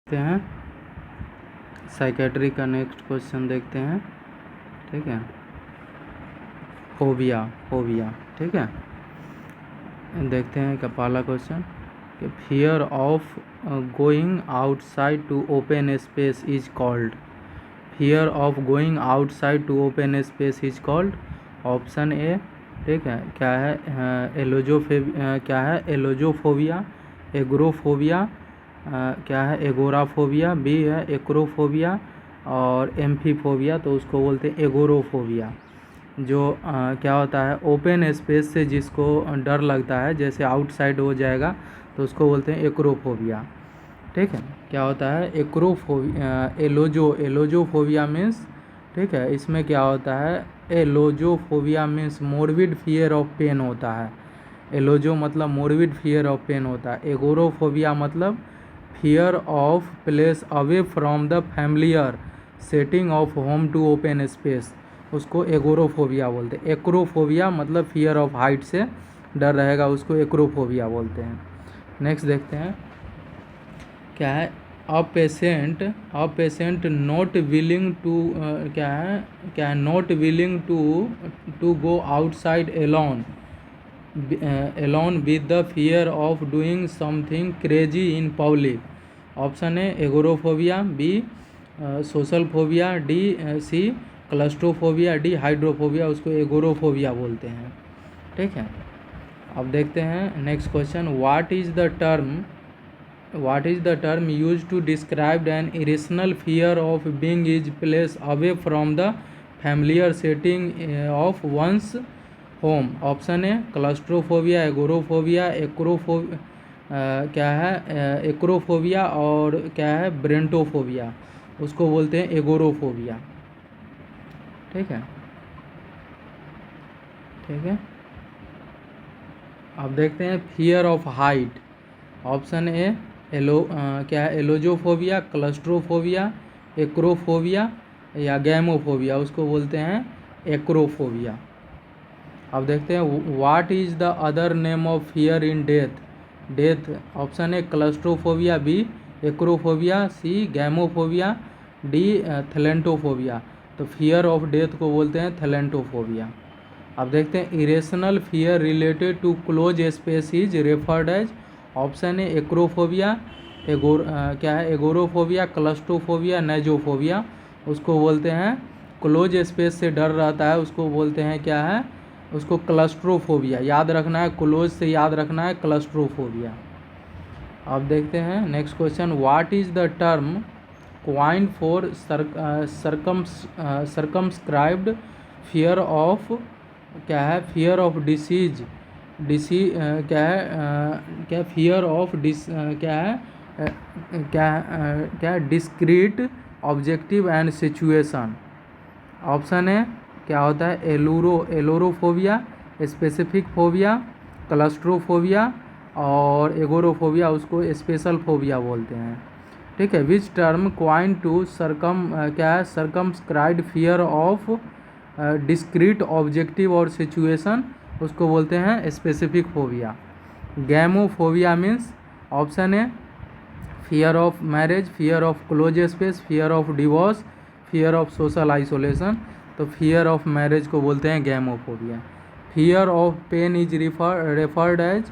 देखते हैं साइकेट्री का नेक्स्ट क्वेश्चन देखते हैं। ठीक है, फोबिया फोबिया। ठीक है, देखते हैं क्या पहला क्वेश्चन कि fear of going outside to open space is called. Fear of going outside to open space is called. Option A, ठीक है, क्या है क्या है एलोजोफोबिया, एग्रोफोबिया, क्या है एगोराफोबिया, बी है एक्रोफोबिया और एम्फीफोबिया। तो उसको बोलते हैं एगोरोफोबिया। जो क्या होता है ओपन स्पेस से जिसको डर लगता है, जैसे आउटसाइड हो जाएगा तो उसको बोलते हैं एक्रोफोबिया। ठीक है, क्या होता है एक्रोफोबिया, एलोजोफोबिया मीन्स, ठीक है, इसमें क्या होता है एलोजोफोबिया मीन्स मोरबिड फियर ऑफ पेन होता है। एलोजो मतलब मोरबिड फियर ऑफ पेन होता है। एगोरोफोबिया मतलब fear of place away from the familiar setting of home to open space, उसको एगोरोफोबिया बोलते हैं। एक्रोफोबिया मतलब फियर ऑफ हाइट से डर रहेगा, उसको एक्रोफोबिया बोलते हैं। नेक्स्ट देखते हैं क्या है a patient not willing to, क्या है not willing to go outside alone with the fear of doing something crazy in public. Option है agoraphobia, B social phobia, D C claustrophobia, D hydrophobia, उसको agoraphobia बोलते हैं। ठीक है, अब देखते हैं next question. What is the term use to describe an irrational fear of being is place away from the familiar setting of one's home. Option है claustrophobia, agoraphobia, क्या है एक्रोफोबिया और क्या है ब्रेंटोफोबिया, उसको बोलते हैं एगोरोफोबिया। ठीक है, ठीक है, अब देखते हैं fear of height. Option A क्या है एलोजोफोबिया, क्लस्ट्रोफोबिया, एक्रोफोबिया या गैमोफोबिया, उसको बोलते हैं एक्रोफोबिया। अब देखते हैं what is the other name of fear in death. Option A claustrophobia, B acrophobia, C gamophobia, D thanatophobia. तो फियर ऑफ डेथ को बोलते हैं थैलेंटोफोबिया। अब देखते हैं irrational fear related to close space is referred as. Option A acrophobia, क्या है agoraphobia, claustrophobia, नेजोफोबिया, उसको बोलते हैं क्लोज स्पेस से डर रहता है, उसको बोलते हैं क्या है उसको क्लस्ट्रोफोबिया। याद रखना है, क्लोज से याद रखना है क्लस्ट्रोफोबिया। अब देखते हैं next question. What is the term coin for circumscribed fear of, क्या है फियर ऑफ डिसीज, क्या फियर ऑफ क्या है discrete objective and situation. Option है क्या होता है एलोरोफोबिया, स्पेसिफिक फोबिया, क्लस्ट्रोफोबिया और एगोरोफोबिया, उसको स्पेशल फोबिया बोलते हैं। ठीक है, विच टर्म क्वाइन टू क्या है circumscribed fear of discrete objective और सिचुएशन, उसको बोलते हैं specific phobia. Gamophobia means, option है fear of marriage, fear of close space, fear of divorce, fear of social isolation. तो फियर ऑफ मैरिज को बोलते हैं gamophobia. Fear of pain is referred as.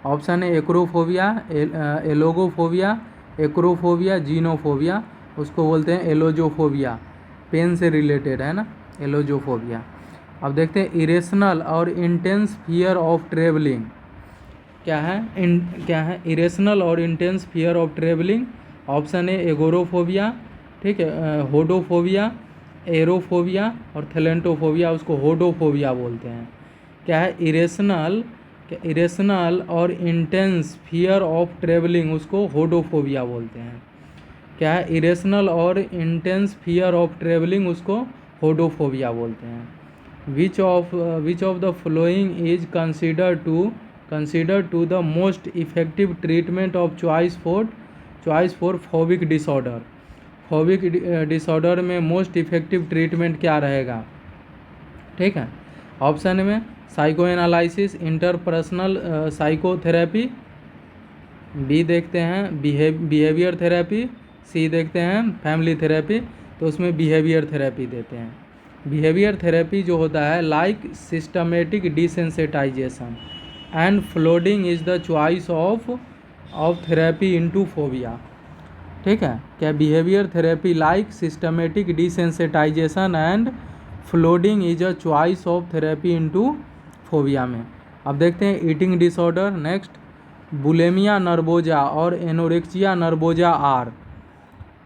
Option है acrophobia, algophobia, acrophobia, genophobia, उसको बोलते हैं एलोजोफोबिया। Pen से रिलेटेड है ना, एलोजोफोबिया। अब देखते हैं इरेशनल और इंटेंस फियर ऑफ ट्रेवलिंग। क्या है इरेशनल और intense fear of travelling. Option है एगोरोफोबिया, ठीक है, होडोफोबिया, एरोफोबिया और थैलेंटोफोबिया, उसको होडोफोबिया बोलते हैं। क्या है इरेशनल और इंटेंस फियर ऑफ ट्रेवलिंग, उसको होडोफोबिया बोलते हैं। क्या है इरेशनल और इंटेंस फियर ऑफ ट्रेवलिंग, उसको होडोफोबिया बोलते हैं। Which of the following is consider to the most effective treatment of choice for phobic disorder. Phobic disorder में मोस्ट इफेक्टिव ट्रीटमेंट क्या रहेगा? ठीक है, ऑप्शन में psychoanalysis, interpersonal psychotherapy, B देखते हैं बिहेवियर थेरेपी, सी देखते हैं फैमिली थेरेपी, तो उसमें बिहेवियर थेरेपी देते हैं। बिहेवियर थेरेपी जो होता है like systematic desensitisation and flooding is the choice of therapy into phobia. ठीक है, क्या behaviour therapy like systematic desensitisation and flooding is a choice of therapy into phobia में। अब देखते हैं eating disorder. Next, bulimia nervosa और anorexia nervosa are.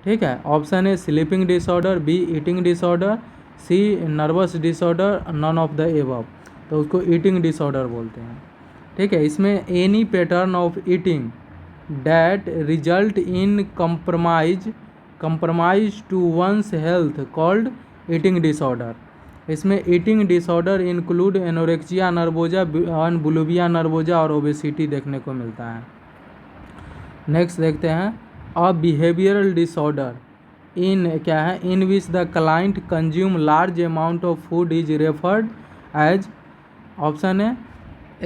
ठीक है, option A sleeping disorder, B eating disorder, C nervous disorder, none of the above. तो उसको eating disorder बोलते हैं। ठीक है, इसमें any pattern of eating that result in compromise to one's health called eating disorder. इसमें eating disorder include anorexia nervosa and bulimia nervosa और obesity देखने को मिलता है। नेक्स्ट देखते हैं अ बिहेवियरल डिसऑर्डर इन क्या है, in which the client consume large amount of food is referred as. Option है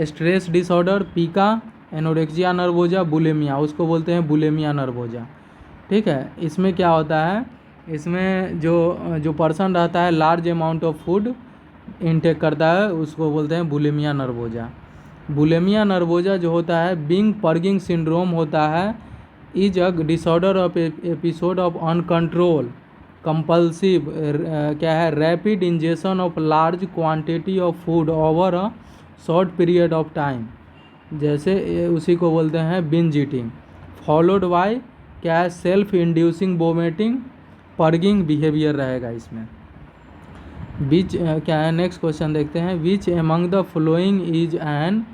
stress disorder, pica, anorexia nervosa, bulimia, उसको बोलते हैं बुलिमिया नर्वोजा। ठीक है, इसमें क्या होता है, इसमें जो पर्सन रहता है large amount of food intake करता है उसको बोलते हैं बुलिमिया नर्वोजा। बुलिमिया नर्वोजा जो होता है बिंग पर्गिंग सिंड्रोम होता है, is a disorder of episode of uncontrol compulsive क्या है rapid ingestion of large quantity of food over a short period of time, जैसे उसी को बोलते हैं बिंज ईटिंग, फॉलोड बाय क्या है self inducing vomiting purging behaviour रहेगा इसमें। विच क्या है, नेक्स्ट क्वेश्चन देखते हैं, which among the following is an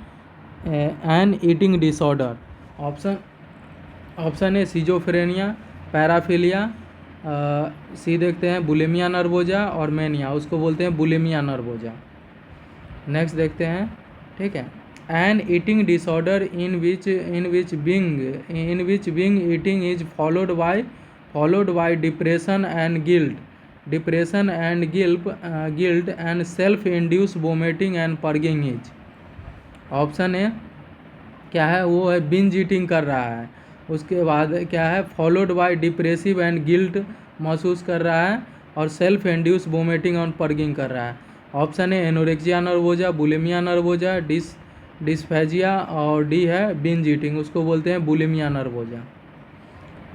eating disorder. Option A schizophrenia, paraphilia, C देखते हैं बुलिमिया नर्वोजा और मैनिया, उसको बोलते हैं बुलिमिया नर्वोजा। नेक्स्ट देखते हैं, ठीक है, an eating disorder in which binge eating is followed by depression and guilt and self induce vomiting and purging is. Option A क्या है, वो है बिंज ईटिंग कर रहा है, उसके बाद क्या है followed bye depressive and guilt महसूस कर रहा है और सेल्फ इंड्यूस वोमिटिंग और पर्गिंग कर रहा है। Option A anorexia nervosa, bulimia nervosa, dysphagia और डी है बिंज ईटिंग, उसको बोलते हैं बुलिमिया नर्वोजा।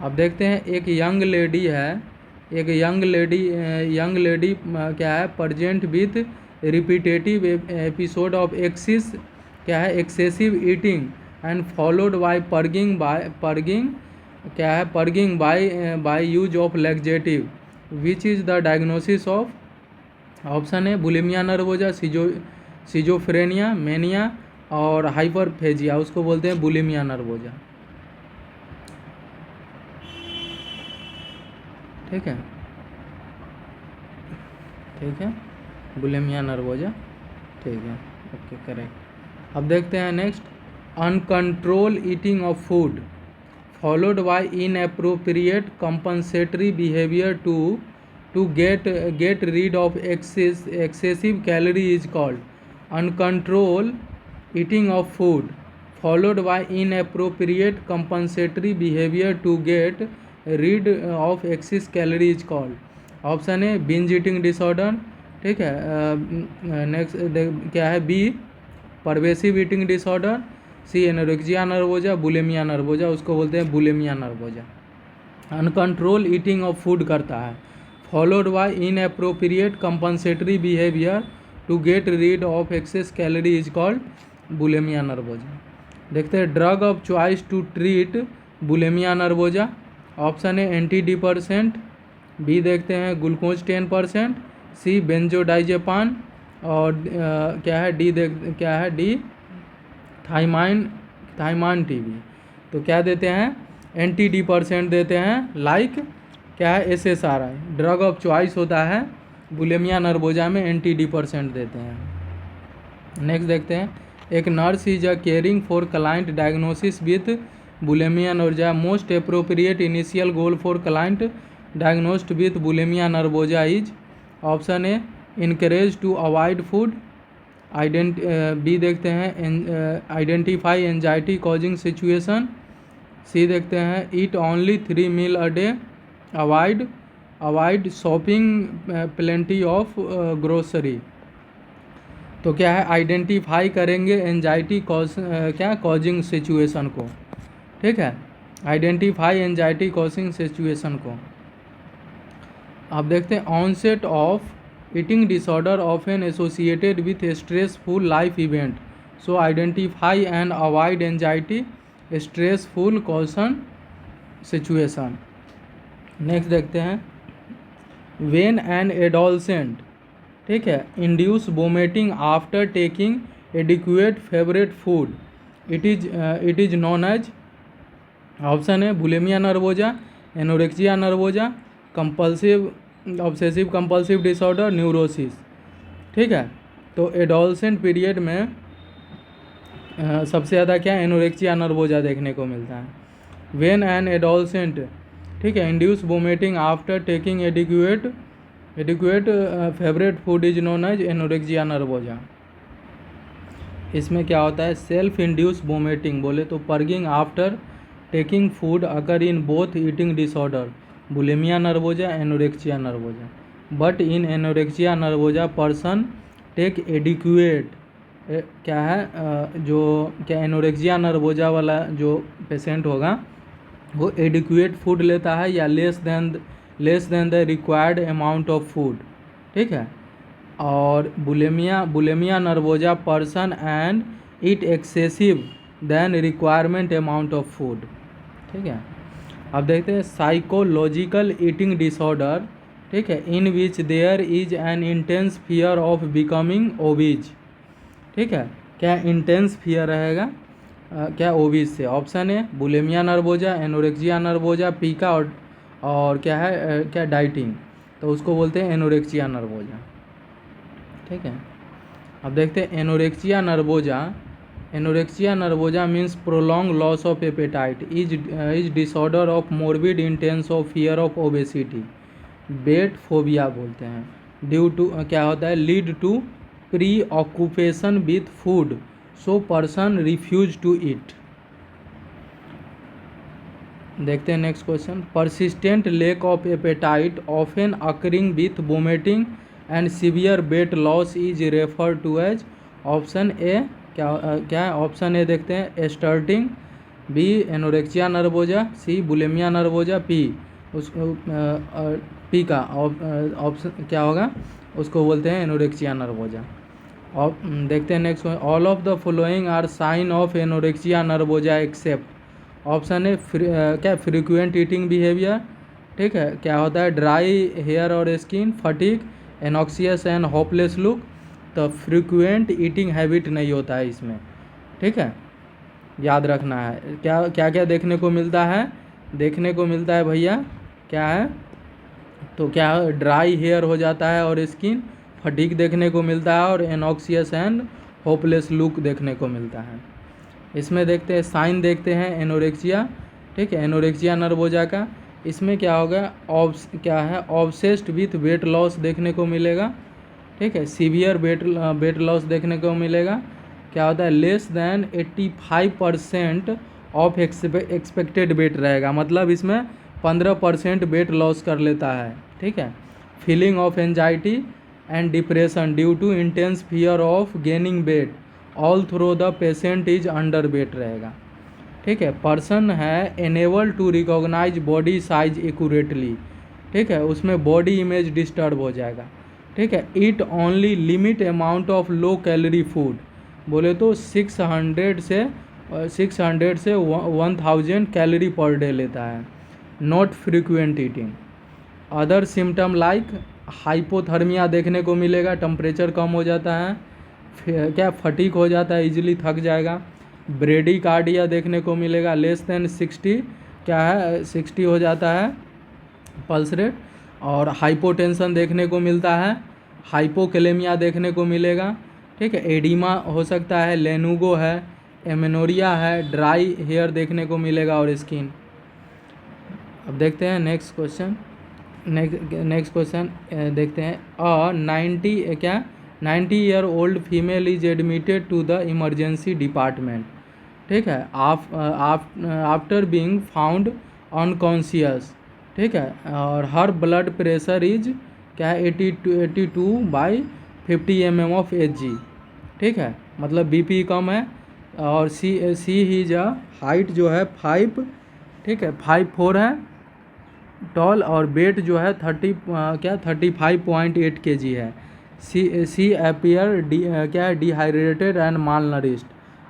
अब देखते हैं एक यंग लेडी क्या है present with repetitive episode of excessive eating and followed by purging by use of laxative, which is the diagnosis of. Option है बुलिमिया नर्वोजा, सिजोफ्रेनिया, मेनिया और हाइपरफेजिया, उसको बोलते हैं बुलिमिया नर्वोजा। ठीक है, बुलिमिया नर्वोजा, ठीक है, ओके करेक्ट। अब देखते हैं next, uncontrol eating of food followed by inappropriate compensatory behaviour to get rid of excessive calorie is called uncontrolled eating of food followed by inappropriate compensatory behavior to get rid of excess calorie is called। Option है binge eating disorder, ठीक है, next क्या है B pervasive eating disorder, C anorexia nervosa, bulimia nervosa, उसको बोलते हैं bulimia nervosa. Uncontrol eating of food करता है followed by inappropriate compensatory behaviour to get rid of excess calorie is called bulimia nervosa. देखते हैं drug of choice to treat bulimia nervosa. Option है antidepressant, B देखते हैं glucose 10%, सी बेंजोडाइजेपान और क्या है डी थाइमाइन टीवी। तो क्या देते हैं एंटीडिप्रेसेंट देते हैं लाइक क्या है SSRI, ड्रग ऑफ चॉइस होता है बुलिमिया नर्वोजा में एंटीडिप्रेसेंट देते हैं। नेक्स्ट देखते हैं, एक nurse is a caring for client diagnosis with bulimia nervosa, most appropriate initial goal for client diagnosed with bulimia nervosa is. Option A encourage to avoid food, B देखते हैं identify anxiety causing situation, C देखते हैं, eat only 3 meal a day, avoid shopping plenty of grocery. तो क्या है, identify करेंगे anxiety causing situation को, ठीक है, आइडेंटिफाई एंजाइटी कॉजिंग सिचुएशन को। अब देखते हैं, onset of eating disorder often associated with stressful life event, so identify and avoid anxiety stressful causing situation. Next देखते हैं, व्हेन एन एडोलसेंट, ठीक है, induce vomiting after taking adequate favourite food, it is known as, option है bulimia nervosa, anorexia nervosa, compulsive obsessive compulsive disorder, neurosis. ठीक है, तो adolescent period में सबसे ज़्यादा क्या एनोरेक्सिया नर्वोजा देखने को मिलता है। व्हेन एन एडोलसेंट, ठीक है, induce vomiting after taking adequate favourite food is known as anorexia nervosa. इसमें क्या होता है, सेल्फ इंड्यूस वोमिटिंग बोले तो purging after taking food occur in both eating disorder, bulimia nervosa, anorexia nervosa. But in anorexia nervosa person take adequate, क्या है जो क्या एनोरेक्सिया नर्वोजा वाला जो पेशेंट होगा वो एडिक्वेट फूड लेता है या less than the required amount of food. ठीक है, और bulimia nervosa person and eat excessive than requirement amount of food. ठीक है, अब देखते हैं साइकोलॉजिकल ईटिंग डिसऑर्डर, ठीक है, in which there is an intense fear of becoming obese. ठीक है, क्या इंटेंस फियर रहेगा क्या ओबीज से। ऑप्शन है बुलिमिया नर्वोजा, एनोरेक्सिया नर्वोजा, पीका और क्या है क्या डाइटिंग, तो उसको बोलते हैं एनोरेक्सिया नर्वोजा। ठीक है, अब देखते हैं anorexia nervosa means prolong loss of appetite, is disorder of morbid intense of fear of obesity, weight phobia बोलते हैं। ड्यू टू क्या होता है, lead to preoccupation with food, so person refuse to eat. देखते हैं next question, persistent lack of appetite often occurring with vomiting and severe weight loss is refer to as. Option A क्या है, option A देखते हैं starting, B anorexia नर्वोजा, सी bulimia नर्वोजा, P का option क्या होगा, उसको बोलते हैं एनोरेक्सिया नर्वोजा। और देखते हैं next, all of the following are sign of anorexia nervosa except. Option है क्या फ्रीक्वेंट ईटिंग बिहेवियर, ठीक है, क्या होता है ड्राई हेयर और skin, fatigue, anxious and hopeless look. तो फ्रीक्वेंट ईटिंग हैबिट नहीं होता है इसमें। ठीक है, याद रखना है क्या क्या क्या देखने को मिलता है, देखने को मिलता है भैया क्या है, तो क्या ड्राई हेयर हो जाता है और स्किन, फटीग देखने को मिलता है और एनॉक्सियस एंड होपलेस लुक देखने को मिलता है। इसमें देखते हैं साइन देखते हैं एनोरेक्सिया, ठीक है, एनोरेक्सिया नर्वोजा का। इसमें क्या होगा, क्या है ऑब्सेस्ड विथ वेट लॉस देखने को मिलेगा। ठीक है, सीवियर वेट लॉस देखने को मिलेगा। क्या होता है less than 85% of expected weight रहेगा, मतलब इसमें 15% वेट लॉस कर लेता है। ठीक है, feeling of anxiety and depression due to intense fear of gaining weight all through the patient is under weight रहेगा। ठीक है, पर्सन है enable to recognise body size accurately, ठीक है, उसमें बॉडी इमेज डिस्टर्ब हो जाएगा। ठीक है, eat only limit amount of low calorie food, बोले तो 600 से 1000 कैलोरी पर डे लेता है। Not frequent eating. Other symptom like hypothermia देखने को मिलेगा, टेम्परेचर कम हो जाता है, क्या फटीक हो जाता है, इजीली थक जाएगा। ब्रेडी कार्डिया देखने को मिलेगा, लेस देन 60 क्या है 60 हो जाता है पल्स रेट। और हाइपोटेंशन देखने को मिलता है, हाइपोकेलेमिया देखने को मिलेगा। ठीक है, एडिमा हो सकता है, लेनुगो है, एमेनोरिया है, ड्राई हेयर देखने को मिलेगा और स्किन। अब देखते हैं नेक्स्ट क्वेश्चन, नेक्स्ट क्वेश्चन देखते हैं, 90 year old female is admitted to the emergency department. ठीक है, आफ्टर बीइंग फाउंड अनकॉन्शियस, ठीक है, और हर ब्लड प्रेशर इज क्या है 82/50 mm/Hg, ठीक है, मतलब बीपी कम है, और सी हिज हाइट जो है 5, ठीक है 5'4" है टॉल, और वेट जो है 35.8 kg है। सी अपीयर क्या है dehydrated and malnourished.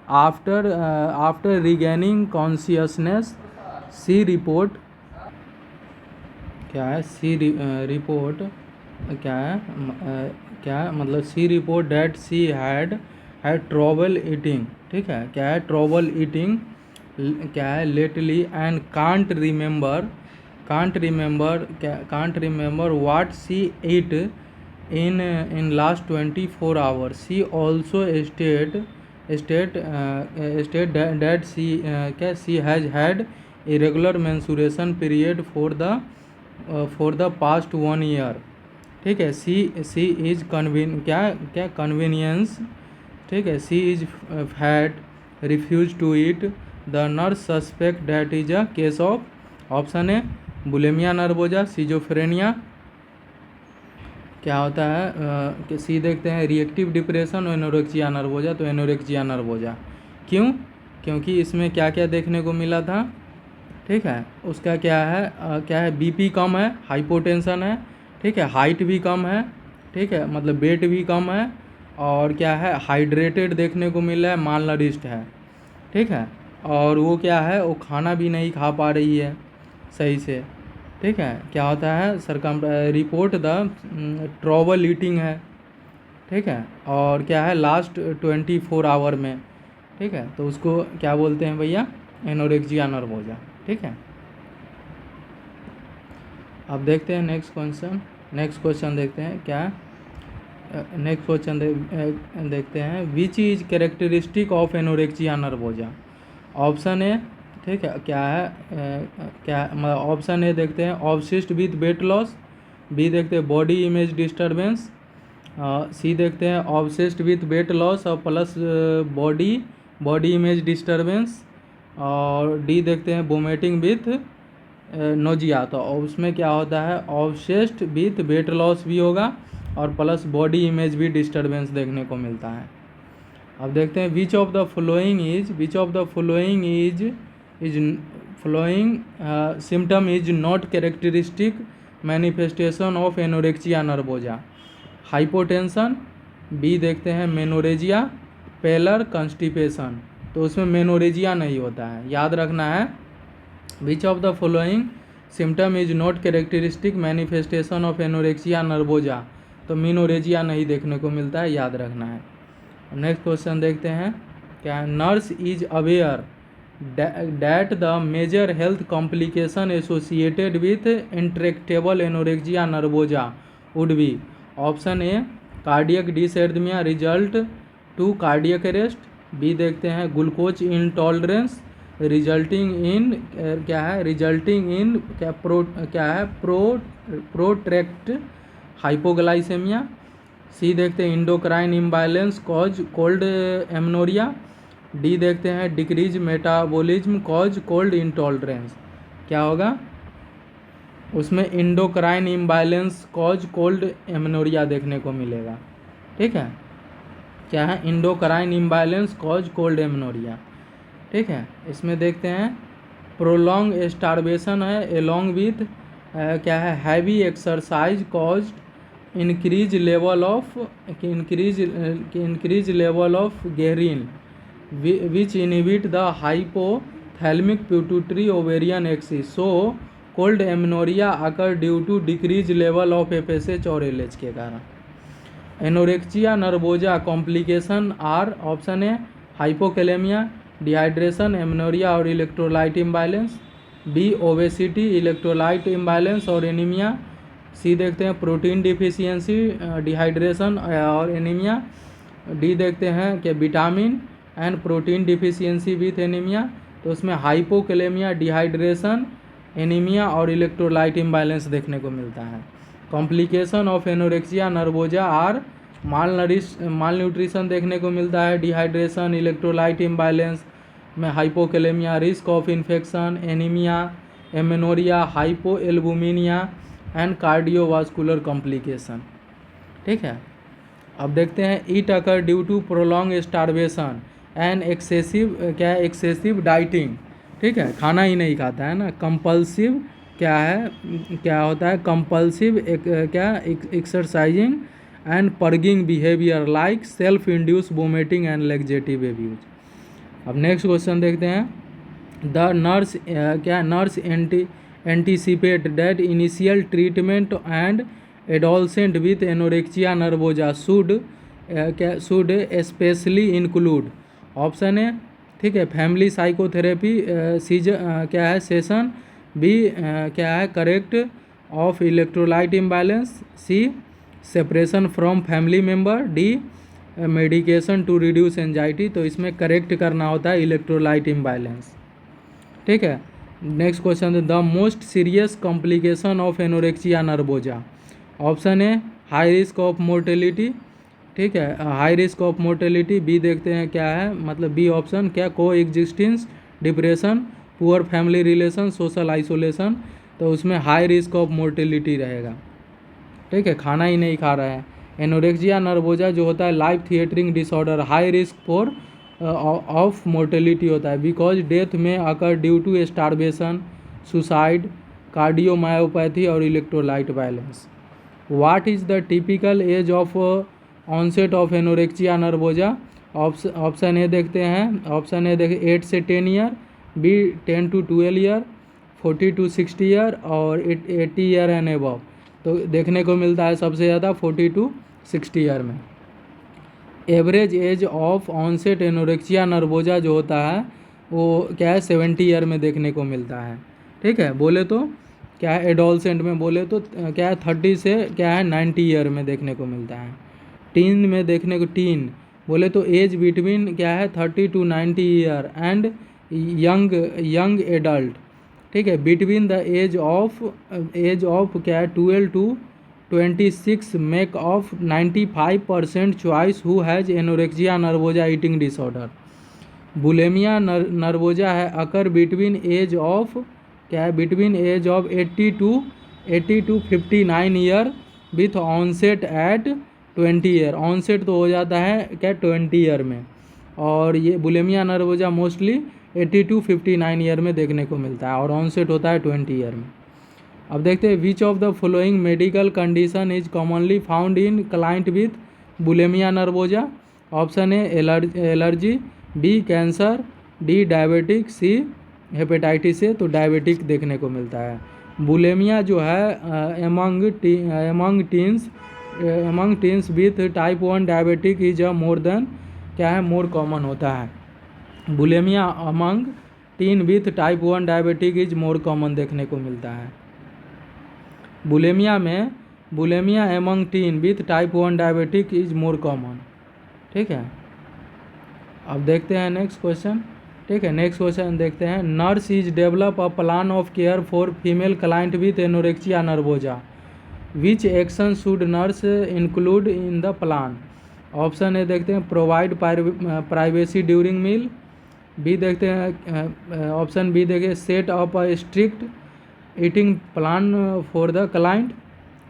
After regaining consciousness she report क्या है रिपोर्ट क्या है क्या है मतलब she report that she had trouble eating, ठीक है, क्या है ट्रबल ईटिंग क्या है lately and can't remember what she eat in last 24 hours. She also state that she has had irregular menstruation period for the past 1 year, ठीक है। She is convenience, ठीक है, she is fat, refuse to eat, the nurse suspect that is a case of option A bulimia nervosa, schizophrenia, क्या होता है कि C देखते हैं रिएक्टिव डिप्रेशन और एनोरेक्सिया नर्वोजा, तो एनोरेक्सिया नर्वोजा। क्यों? क्योंकि इसमें क्या क्या देखने को मिला था, ठीक है, उसका क्या है बीपी कम है, हाइपोटेंशन है, ठीक है, हाइट भी कम है, ठीक है, मतलब वेट भी कम है, और क्या है हाइड्रेटेड देखने को मिल रहा है, माल नरिश्ड है, ठीक है, और वो क्या है वो खाना भी नहीं खा पा रही है सही से, ठीक है। क्या होता है रिपोर्ट द ट्रबल ईटिंग है, ठीक है, और क्या है लास्ट 24 आवर में, ठीक है, तो उसको क्या बोलते हैं भैया एनोरेक्सिया नर्वोजा, ठीक है। अब देखते हैं नेक्स्ट क्वेश्चन देखते हैं क्या नेक्स्ट क्वेश्चन देखते हैं which is characteristic of anorexia nervosa. Option A, ठीक है, क्या है ऑप्शन ए देखते हैं obsessed with weight loss, B देखते हैं बॉडी इमेज डिस्टर्बेंस, सी देखते हैं ऑब्सेस्ड विथ वेट लॉस और प्लस बॉडी इमेज डिस्टर्बेंस, और डी देखते हैं वोमिटिंग विथ नोजिया। तो उसमें क्या होता है ऑब्सेस्ड विथ वेट लॉस भी होगा और प्लस बॉडी इमेज भी डिस्टर्बेंस देखने को मिलता है। अब देखते हैं which of the following symptom is not characteristic manifestation of anorexia nervosa. Hypotension, B देखते हैं मेनोरेजिया, पेलर, कंस्टिपेशन। तो उसमें मेनोरेजिया नहीं होता है, याद रखना है। Which of the following symptom is not characteristic manifestation of anorexia nervosa, तो मेनोरेजिया नहीं देखने को मिलता है, याद रखना है। नेक्स्ट क्वेश्चन देखते हैं क्या nurse is aware that the major health complication associated with intractable anorexia nervosa would be. Option A cardiac dysrhythmia result to cardiac arrest, B देखते हैं glucose intolerance resulting in protract hypoglycemia, C देखते हैं endocrine imbalance cause called amenorrhea, D देखते हैं decrease metabolism cause cold intolerance. क्या होगा उसमें endocrine imbalance cause called amenorrhea देखने को मिलेगा, ठीक है। क्या है endocrine imbalance cause called amenorrhea, ठीक है। इसमें देखते हैं प्रोलॉन्ग स्टारवेशन है एलोंग विथ क्या है heavy exercise cause increase level of ghrelin which inhibit the hypothalamic pituitary ovarian axis, so called amenorrhea occur due to decrease level of FSH और LH के कारण। Anorexia nervosa complication are option A hypokalemia, dehydration, amenorrhea और electrolyte imbalance, B obesity, electrolyte imbalance और anemia, C देखते हैं protein deficiency, dehydration और anemia, D देखते हैं कि vitamin and protein deficiency with anemia. तो उसमें हाइपोकैलेमिया, डिहाइड्रेशन, एनीमिया और इलेक्ट्रोलाइट इम्बैलेंस देखने को मिलता है। Complication of anorexia nervosa are malnutrition देखने को मिलता है, डिहाइड्रेशन, इलेक्ट्रोलाइट इम्बैलेंस में hypokalemia, risk of infection, anemia, amenorrhea, hypoalbuminemia and cardiovascular complication. ठीक है, अब देखते हैं it occur due to prolong starvation and excessive, क्या है, एक्सेसिव डाइटिंग। ठीक है, खाना ही नहीं खाता है ना। कंपल्सिव क्या है, क्या होता है, कंपल्सिव क्या exercising and purging behaviour like self induce vomiting and laxative abuse. अब नेक्स्ट क्वेश्चन देखते हैं। द नर्स क्या, nurse anticipate that initial treatment and adolescent with anorexia nervosa should क्या, should specially include. Option A, ठीक है, family psychotherapy क्या है session. B क्या है, correct of electrolyte imbalance. C, separation from family member. D, medication to reduce anxiety. तो इसमें correct करना होता है इलेक्ट्रोलाइट इम्बैलेंस। ठीक है, next question, the most serious complication of anorexia nervosa. Option A, high risk of mortality. ठीक है, high risk of mortality. B देखते हैं क्या है, मतलब बी ऑप्शन क्या, coexistence, depression, poor family relation, social isolation. तो उसमें हाई रिस्क ऑफ मोर्टेलिटी रहेगा। ठीक है, खाना ही नहीं खा रहा है। एनोरेक्सिया नर्वोजा जो होता है life threatening disorder, high risk for of mortality होता है बिकॉज डेथ में occur due to starvation, suicide, cardiomyopathy और electrolyte balance. What is the typical age of onset of anorexia nervosa. Option A देखते हैं, option A देखिए 8 से 10 year, B 10 to 12 year, 40 to 60 year और 80 year and above. तो देखने को मिलता है सबसे ज़्यादा 40 to 60 ईयर में। Average age of onset anorexia nervosa जो होता है वो क्या है 70 ईयर में देखने को मिलता है। ठीक है, बोले तो क्या है एडोलसेंट में बोले तो क्या है 30 से क्या है 90 ईयर में देखने को मिलता है। टीन में देखने को, टीन बोले तो एज बिटवीन क्या है 30 to 90 year and young adult. ठीक है, बिटवीन द एज ऑफ क्या है 12 to 26 make of 95% choice who has anorexia nervosa eating disorder. Bulimia nervosa है अकर बिटवीन एज ऑफ क्या है, between age of 80 to 59 year with onset at 20 year. Onset तो हो जाता है क्या 20 ईयर में, और ये बुलेमिया नर्वोजा मोस्टली 80 to 59 ईयर में देखने को मिलता है और ऑनसेट होता है 20 ईयर में। अब देखते हैं which of the following medical condition is commonly found in client with bulimia nervosa. Option A, allergy, B cancer, D diabetic, C hepatitis A. तो डायबिटिक देखने को मिलता है। बुलेमिया जो है among teens with type 1 diabetic is a more than क्या है, more common होता है। Bulimia among teen with type 1 diabetic is more common देखने को मिलता है। Bulimia among tin with type 1 diabetic is more common. ठीक है, अब देखते हैं नेक्स्ट क्वेश्चन। ठीक है, नेक्स्ट क्वेश्चन देखते हैं। Nurse is develop a plan of care for female client with anorexia nervosa. Which action should nurse include in the plan. Option A देखते हैं provide privacy during meal. B देखते हैं option B देखिए set up a strict eating plan for the client.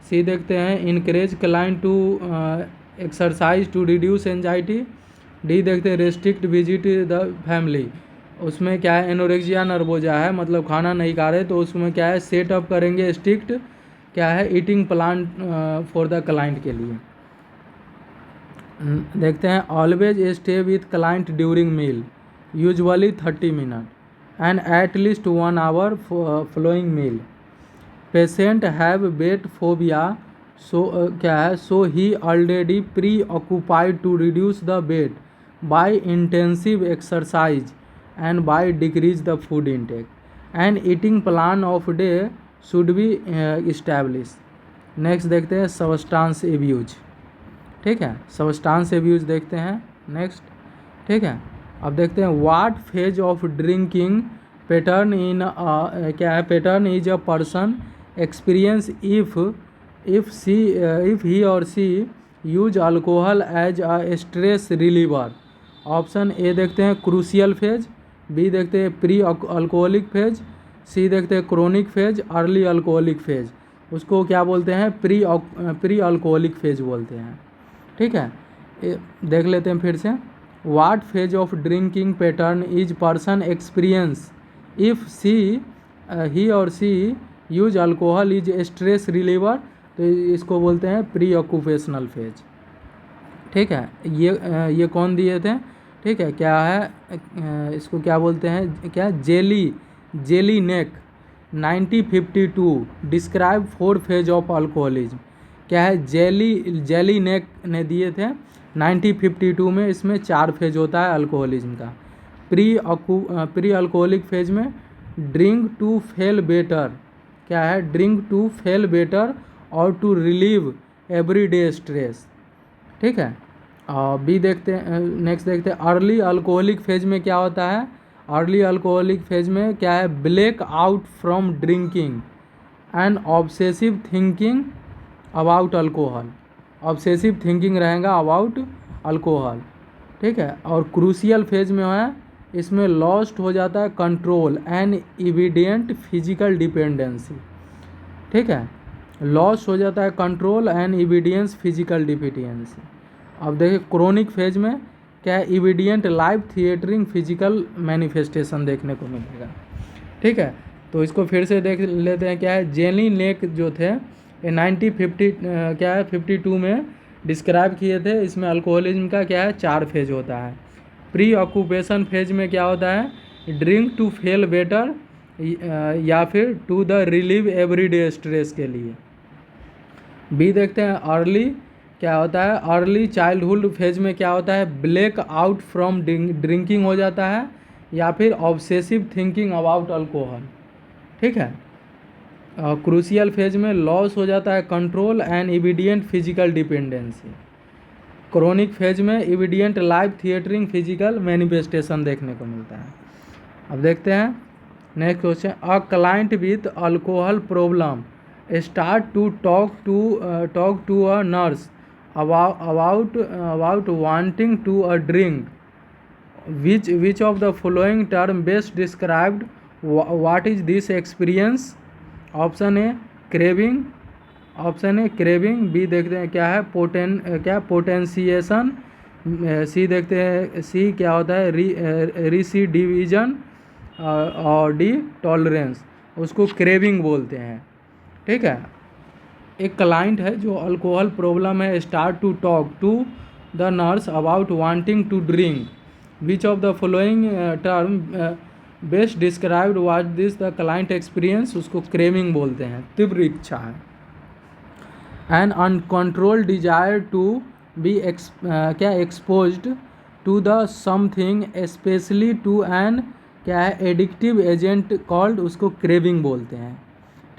C देखते हैं encourage client to exercise to reduce anxiety. D देखते हैं restrict visit the family. उसमें क्या है एनोरेक्सिया नर्वोजा है, मतलब खाना नहीं खा रहे, तो उसमें क्या है सेट अप करेंगे स्ट्रिक्ट क्या है eating plan for the client के लिए। देखते हैं always stay with client during meal usually 30 minute and at least 1 hour following meal. Patient have weight phobia so क्या है so he already preoccupied to reduce the weight by intensive exercise and by decrease the food intake and eating plan of day should be establish. Next देखते हैं substance abuse. ठीक है, substance abuse देखते हैं next. ठीक है, अब देखते हैं what phase of drinking pattern in क्या है pattern is a person experience if he or she use alcohol as a stress reliever. Option A देखते हैं क्रूशियल फेज, बी देखते हैं प्री अल्कोहलिक फेज, सी देखते हैं chronic phase, early alcoholic phase. उसको क्या बोलते हैं? प्री अल्कोहलिक फेज बोलते हैं। ठीक है, देख लेते हैं फिर से। What phase of drinking pattern is person experience if he or she use alcohol is stress reliever, तो इसको बोलते हैं प्री ऑक्यूपेशनल फेज। ठीक है, ये कौन दिए थे? ठीक है, क्या है इसको क्या बोलते हैं? क्या jelly neck 1952 describe 4 phase of alcoholism. क्या है? जेली नेक ने दिए थे 1952 में। इसमें 4 फेज होता है अल्कोहलिज्म का। प्री अल्कोहलिक फेज में ड्रिंक टू फेल बेटर, क्या है? ड्रिंक टू फेल बेटर और टू रिलीव एवरीडे स्ट्रेस। ठीक है, बी देखते हैं, नेक्स्ट देखते हैं अर्ली अल्कोहलिक फेज में क्या होता है? अर्ली अल्कोहलिक फेज में क्या है? Black out from drinking and obsessive thinking about alcohol. Obsessive thinking रहेगा अबाउट अल्कोहल। ठीक है, और क्रूशियल फेज में है, इसमें लॉस्ट हो जाता है control and evident physical dependency. ठीक है, लॉस हो जाता है control and evidence physical deficiency. अब देखिए क्रोनिक फेज में क्या है? इविडियंट लाइव थिएटरिंग फिजिकल मैनिफेस्टेशन देखने को मिलेगा। ठीक है, तो इसको फिर से देख लेते हैं। क्या है? जेली नेक जो थे ये 1952 में डिस्क्राइब किए थे। इसमें अल्कोहलिज्म का क्या है? 4 फेज होता है। प्री ऑक्यूपेशन फेज में क्या होता है? ड्रिंक टू फेल बेटर या फिर to the relieve everyday stress के लिए। बी देखते हैं अर्ली क्या होता है? अर्ली चाइल्डहुड फेज में क्या होता है? ब्लैक आउट फ्रॉम ड्रिंकिंग हो जाता है या फिर ऑब्सेसिव थिंकिंग अबाउट अल्कोहल। ठीक है, क्रूशियल फेज में लॉस हो जाता है control and evident physical dependency. Chronic phase में evident live threatening physical manifestation देखने को मिलता है। अब देखते हैं next question. A client with alcohol problem start to talk to a nurse about wanting to a drink. Which of the following term best described what is this experience? Option A craving, B देखते हैं क्या है? Potentiation, सी देखते हैं सी क्या होता है? रिसिडिविजन, और डी टॉलरेंस, उसको क्रेविंग बोलते हैं। ठीक है, एक क्लाइंट है जो अल्कोहल प्रॉब्लम है, start to talk to the nurse about wanting to drink. Which of the following term best described what this the client experience, उसको क्रेविंग बोलते हैं, तीव्र इच्छा है। An uncontrolled desire to be क्या exposed to the something specially to an क्या है? Addictive agent called, उसको क्रेविंग बोलते हैं।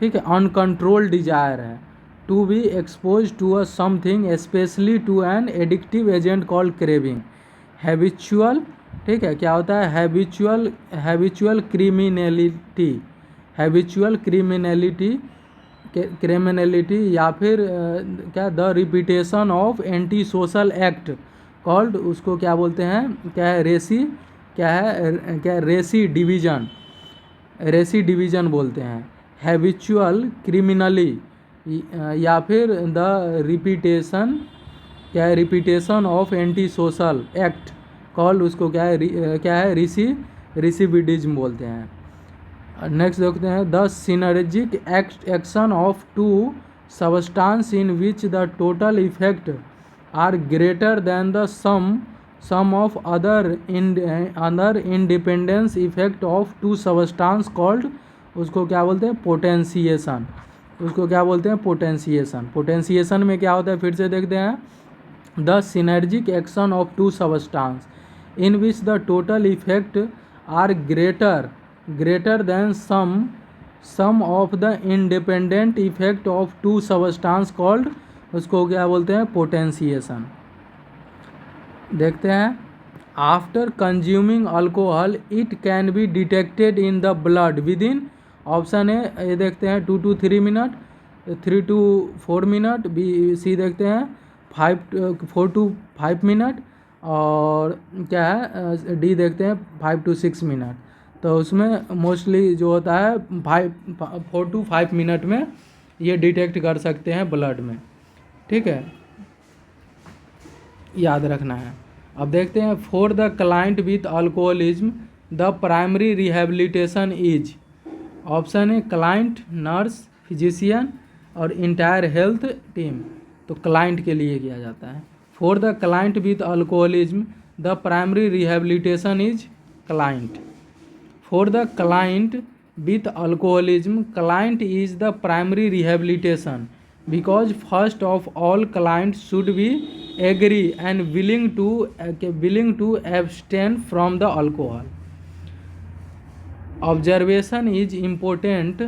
ठीक है, अनकंट्रोल्ड डिजायर है to be expose to a something specially to an addictive agent called craving. Habitual, ठीक है, क्या होता है? हैबिचुअल क्रिमिनलिटी या फिर क्या? The repetition of anti social act called, उसको क्या बोलते हैं? क्या है? रेसी डिवीजन बोलते हैं। हैबिचुअल क्रिमिनली या फिर the repetition of anti social act called, उसको क्या है? रिसिविडिज्म बोलते हैं। नेक्स्ट देखते हैं the synergic action of two substance in which the total effect are greater than the sum of other independence effect of two substance called, उसको क्या बोलते हैं? पोटेंशिएशन, उसको क्या बोलते हैं? पोटेंशिएशन में क्या होता है? फिर से देखते हैं। The synergic action of two substance in which the total effect are greater than sum of the independent effect of two substance called, उसको क्या बोलते हैं? पोटेंशिएशन। देखते हैं after consuming alcohol it can be detected in the blood within, option A ये देखते हैं 2 to 3 minute, 3 to 4 minute, B C देखते हैं 4 to 5 मिनट, और क्या है डी देखते हैं 5 to 6 मिनट। तो उसमें मोस्टली जो होता है 4 to 5 मिनट में ये डिटेक्ट कर सकते हैं ब्लड में, ठीक है, याद रखना है। अब देखते हैं for the client with alcoholism the primary rehabilitation is, option है क्लाइंट, नर्स, फिजिशियन और इंटायर हेल्थ टीम। तो क्लाइंट के लिए किया जाता है। For the client with alcoholism the primary rehabilitation is client. For the client with alcoholism client is the primary rehabilitation because first of all client should be agree and willing to abstain from the alcohol. Observation is important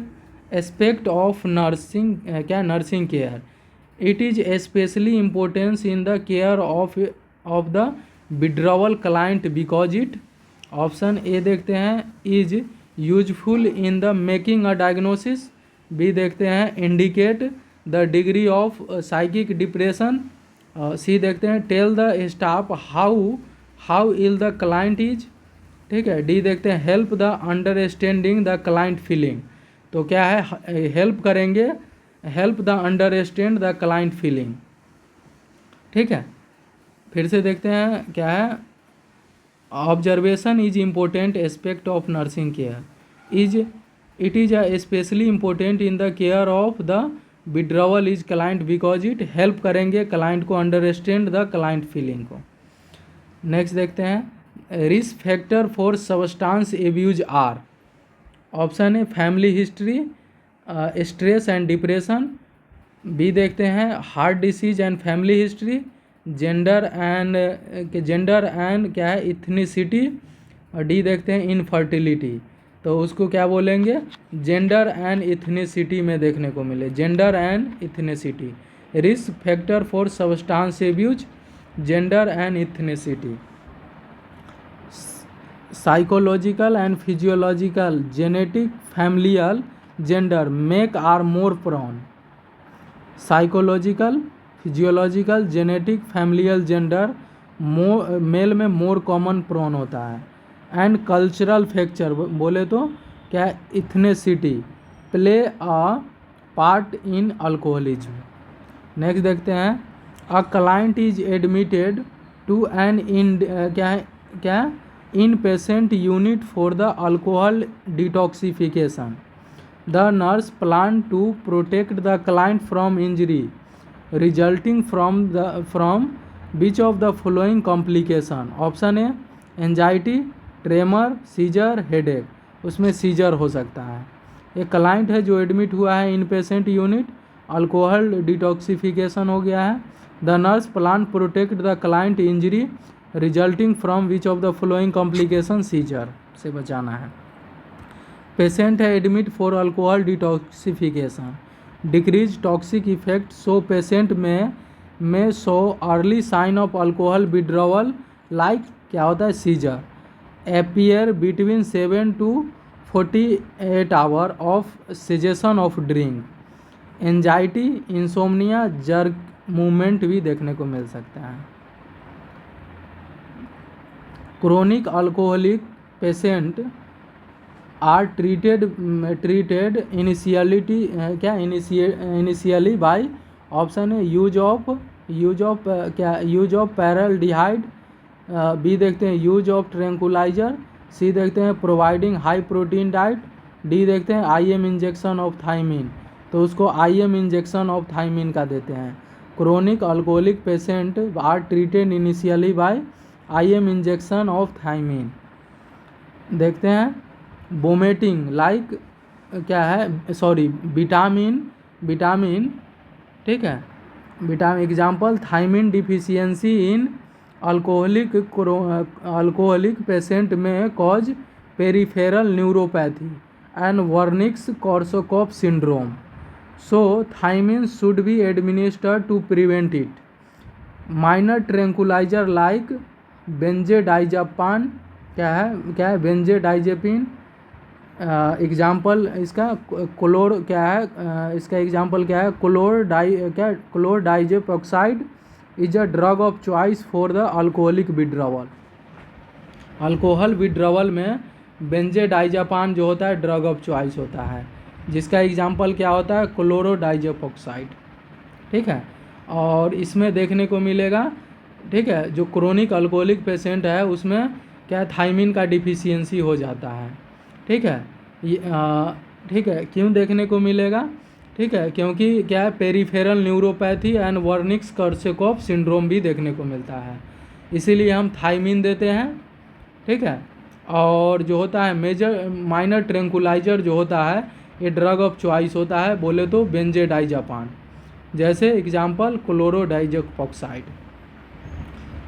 aspect of nursing care. It is especially important in the care of the withdrawal client because it, option A देखते हैं is useful in the making a diagnosis, B देखते हैं indicate the degree of psychic depression, C देखते हैं tell the staff how ill the client is, ठीक है, D देखते हैं help the understanding the client feeling. तो क्या है हेल्प करेंगे, help the understand the client feeling, ठीक है। फिर से देखते हैं क्या है, observation is important aspect of nursing care, it is specially important in the care of the withdrawal is client because it help करेंगे क्लाइंट को अंडरस्टैंड द क्लाइंट फीलिंग को। नेक्स्ट देखते हैं risk factor for substance abuse are, option है family history, stress and depression, B देखते हैं heart disease and family history, gender and क्या है इथनिसिटी, और डी देखते हैं इनफर्टिलिटी। तो उसको क्या बोलेंगे, जेंडर एंड इथनिसिटी में देखने को मिले, gender and ethnicity. Risk factor for substance abuse, gender and ethnicity. Psychological and physiological, genetic, familial, gender make are more prone. Psychological, physiological, genetic, familial, gender male में more common prone होता है। And cultural factor बोले तो क्या ethnicity play a part in alcoholism. Next देखते हैं a client is admitted to an inpatient unit for the alcohol detoxification, the nurse plan to protect the client from injury resulting from which of the following complication. Option A anxiety, tremor, seizure, headache. उसमें seizure हो सकता है। एक client है जो admit हुआ है inpatient unit, alcohol detoxification हो गया है, the nurse plan protect the client injury resulting from which of the following complication, seizure से बचाना है। पेशेंट है admit for alcohol detoxification, decrease toxic effect, so patient में show early sign of alcohol withdrawal like क्या होता है seizure, appear between 7 to 48 hour of cessation of drink, anxiety, insomnia, jerk movement भी देखने को मिल सकता है। Chronic alcoholic patient are treated initially by, option है यूज ऑफ पैराल्डिहाइड, बी देखते हैं यूज ऑफ ट्रैंकुलाइजर, सी देखते हैं providing high protein diet, D देखते हैं आईएम इंजेक्शन ऑफ थाइमिन। तो उसको आईएम इंजेक्शन ऑफ थाइमिन का देते हैं। Chronic alcoholic patient are treated initially by IM injection of thiamine. देखते हैं वोमिटिंग लाइक क्या है विटामिन, ठीक है, vitamin example thiamine deficiency in alcoholic patient में cause peripheral neuropathy and Wernicke's Korsakoff syndrome, so thiamine should be administered to prevent it. Minor tranquilizer like benzodiazepine क्या है बेंजेडाइजेपिन, example इसका क्लोर क्या है इसका एग्जाम्पल क्या है chlordiazepoxide, is a drug of choice for the alcoholic withdrawal. Alcohol withdrawal में benzodiazepine जो होता है ड्रग ऑफ चॉइस होता है, जिसका एग्जाम्पल क्या होता है, क्लोरोडाइजेपोक्साइड। ठीक है, और इसमें देखने को मिलेगा, ठीक है, जो क्रोनिक अल्कोहलिक पेशेंट है उसमें क्या थायमिन का डिफिशियंसी हो जाता है। ठीक है, ठीक है, क्यों देखने को मिलेगा, ठीक है, क्योंकि क्या है, peripheral neuropathy and Wernicke's Korsakoff syndrome भी देखने को मिलता है, इसीलिए हम थायमिन देते हैं। ठीक है, और जो होता है मेजर माइनर ट्रैंकुलाइजर जो होता है ये ड्रग ऑफ चॉइस होता है, बोले तो बेंजेडाइजापान, जैसे एग्जाम्पल क्लोरोडाइजेपोक्साइड।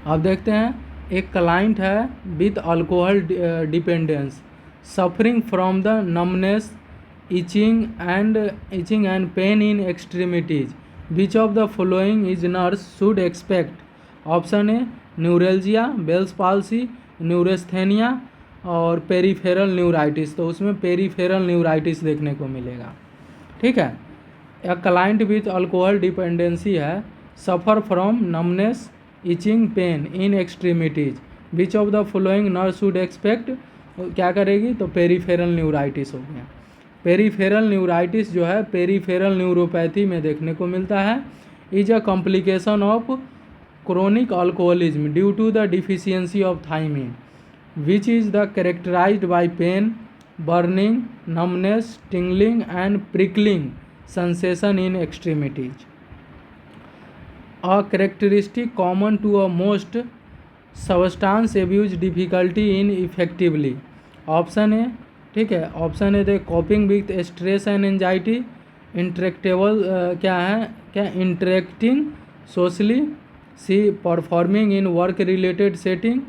अब देखते हैं, एक क्लाइंट है with alcohol dependence suffering from the numbness, itching and pain in extremities, which of the following is nurse should expect. Option A neuralgia, Bell's palsy, neurasthenia और पेरीफेरल न्यूराइटिस। तो उसमें पेरीफेरल न्यूराइटिस देखने को मिलेगा। ठीक है, एक क्लाइंट विथ अल्कोहल डिपेंडेंसी है, suffer from numbness, itching, pain in extremities, which of the following nurse should expect, क्या करेगी, तो पेरीफेरल न्यूराइटिस हो गया। पेरीफेरल न्यूराइटिस जो है पेरीफेरल न्यूरोपैथी में देखने को मिलता है, is a complication of chronic alcoholism due to the deficiency of thiamine, which is the characterized by pain, burning, numbness, tingling and prickling sensation in extremities. A characteristic common to a most substance abuse difficulty in effectively. Option A, ठीक है, option A the coping with stress and anxiety, intractable क्या है, क्या interacting socially, C performing in work related setting,